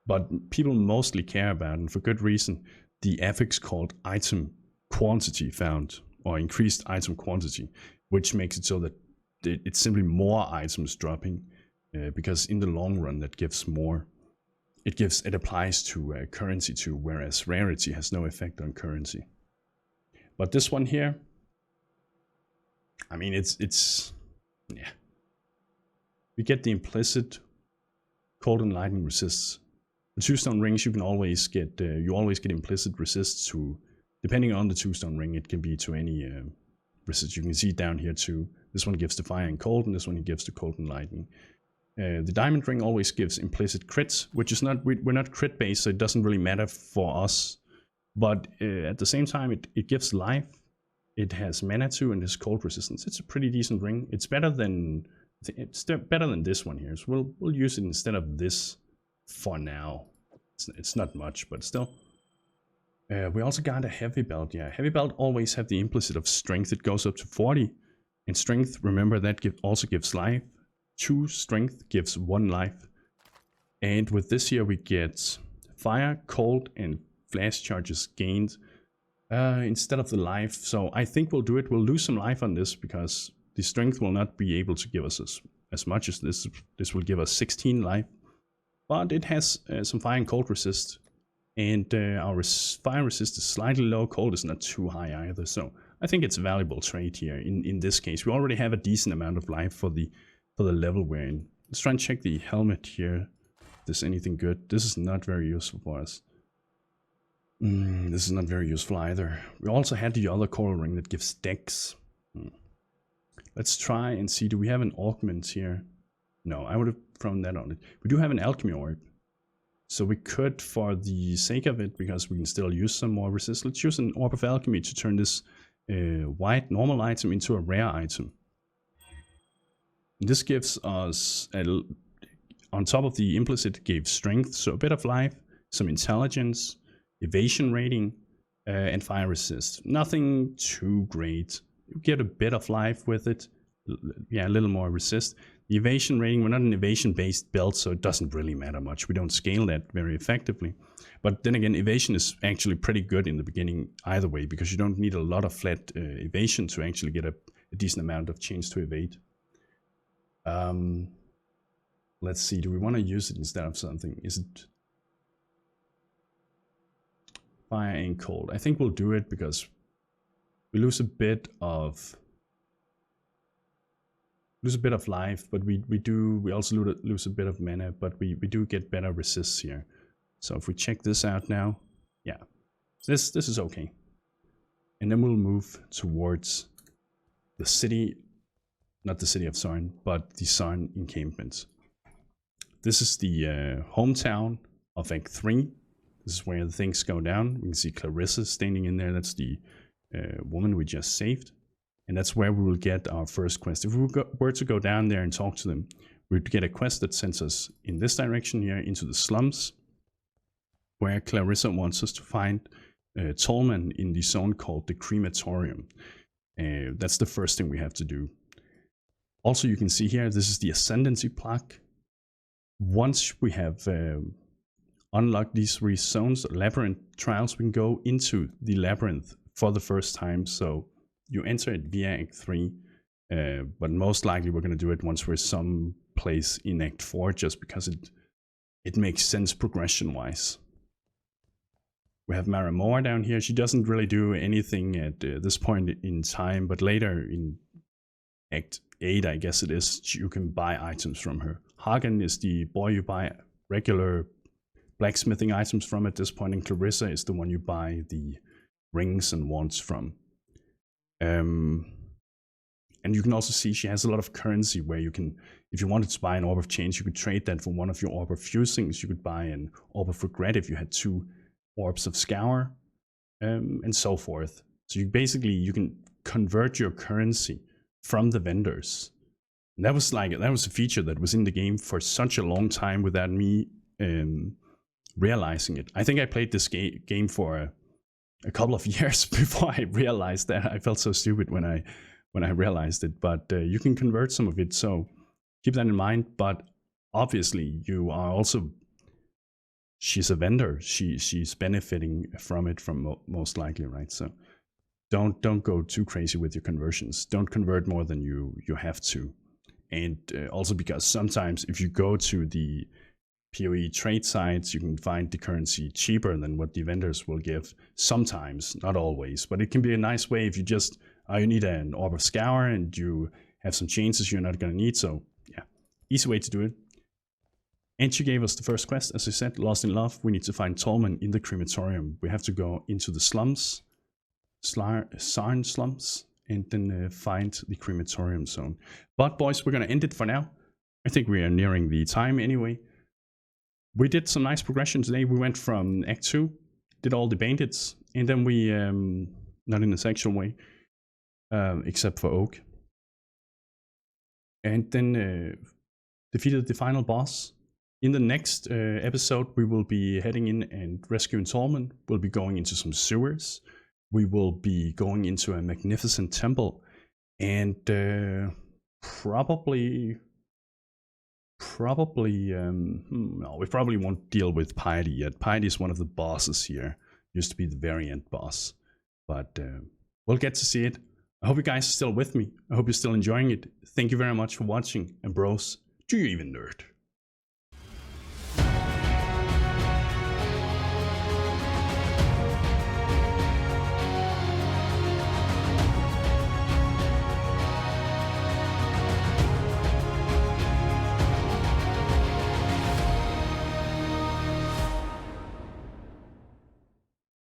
But people mostly care about, and for good reason, the affix called item quantity found, or increased item quantity, which makes it so that it's simply more items dropping, because in the long run that gives more. It applies to currency too, whereas rarity has no effect on currency. But this one here, I mean, it's yeah. We get the implicit cold and lightning resists. The 2-stone rings you can always get. You always get implicit resists to, depending on the 2-stone ring, it can be to any resist. You can see it down here too. This one gives to fire and cold, and this one gives to cold and lightning. The diamond ring always gives implicit crits, which is not, we're not crit based, so it doesn't really matter for us. But at the same time, it gives life. It has mana too, and has cold resistance. It's a pretty decent ring. It's better than this one here. So we'll use it instead of this for now. It's not much, but still. We also got a heavy belt. Yeah, heavy belt always have the implicit of strength. It goes up to 40, and strength. Remember that also gives life. 2 strength gives 1 life. And with this here we get fire, cold, and flash charges gained instead of the life. So I think we'll do it. We'll lose some life on this because the strength will not be able to give us as much as this. This will give us 16 life. But it has some fire and cold resist. And our fire resist is slightly low, cold is not too high either, so I think it's a valuable trade here in this case. We already have a decent amount of life for the level we're in. Let's try and check the helmet here, if there's anything good. This is not very useful for us. This is not very useful either. We also had the other coral ring that gives dex. Let's try and see, do we have an augment here? No, I would have thrown that on it. We do have an alchemy orb. So we could, for the sake of it, because we can still use some more resist, let's use an orb of alchemy to turn this white normal item into a rare item. This gives us, on top of the implicit, it gave strength, so a bit of life, some intelligence, evasion rating, and fire resist. Nothing too great. You get a bit of life with it. Yeah, a little more resist. The evasion rating, we're not an evasion based build, so it doesn't really matter much. We don't scale that very effectively. But then again, evasion is actually pretty good in the beginning either way, because you don't need a lot of flat evasion to actually get a decent amount of chance to evade. Let's see, do we want to use it instead of something? Is it fire and cold? I think we'll do it because we lose a bit of life, but we also lose a bit of mana, but we do get better resists here. So if we check this out now, yeah, this is okay. And then we'll move towards the city, not the city of Sarn, but the Sarn encampment. This is the hometown of Act 3. This is where the things go down. We can see Clarissa standing in there. That's the woman we just saved. And that's where we will get our first quest. If we were to go down there and talk to them, we'd get a quest that sends us in this direction here into the slums, where Clarissa wants us to find Tolman in the zone called the crematorium. That's the first thing we have to do. Also, you can see here, this is the ascendancy plaque. Once we have unlocked these 3 zones, labyrinth trials, we can go into the labyrinth for the first time. So you enter it via Act 3, but most likely we're going to do it once we're someplace in Act 4, just because it makes sense progression-wise. We have Maramoa down here. She doesn't really do anything at this point in time, but later in Act 8, I guess it is, you can buy items from her. Hagen is the boy you buy regular blacksmithing items from at this point, and Clarissa is the one you buy the rings and wands from. And you can also see she has a lot of currency where you can, if you wanted to buy an Orb of Change, you could trade that for one of your Orb of Fusings. You could buy an Orb of Regret if you had 2 Orbs of Scour, and so forth. So you can convert your currency from the vendors. And that was a feature that was in the game for such a long time without me realizing it. I think I played this game for a couple of years before I realized that. I felt so stupid when I realized it, but you can convert some of it, so keep that in mind. But obviously you are also, she's a vendor, she's benefiting from it most likely, right? So don't go too crazy with your conversions. Don't convert more than you have to. And also because sometimes if you go to the PoE trade sites, you can find the currency cheaper than what the vendors will give. Sometimes, not always, but it can be a nice way if you just, you need an Orb of Scour and you have some chances you're not going to need. So yeah, easy way to do it. And she gave us the first quest, as I said, Lost in Love. We need to find Tolman in the crematorium. We have to go into the slums, Sarn slums, and then find the crematorium zone. But boys, we're going to end it for now. I think we are nearing the time anyway. We did some nice progression today. We went from Act 2, did all the bandits, and then we, not in a sexual way, except for Oak. And then defeated the final boss. In the next episode, we will be heading in and rescuing Tolman. We'll be going into some sewers. We will be going into a magnificent temple. And probably, no, we probably won't deal with Piety yet. Piety is one of the bosses here. Used to be the variant boss. But we'll get to see it. I hope you guys are still with me. I hope you're still enjoying it. Thank you very much for watching. And bros, do you even nerd?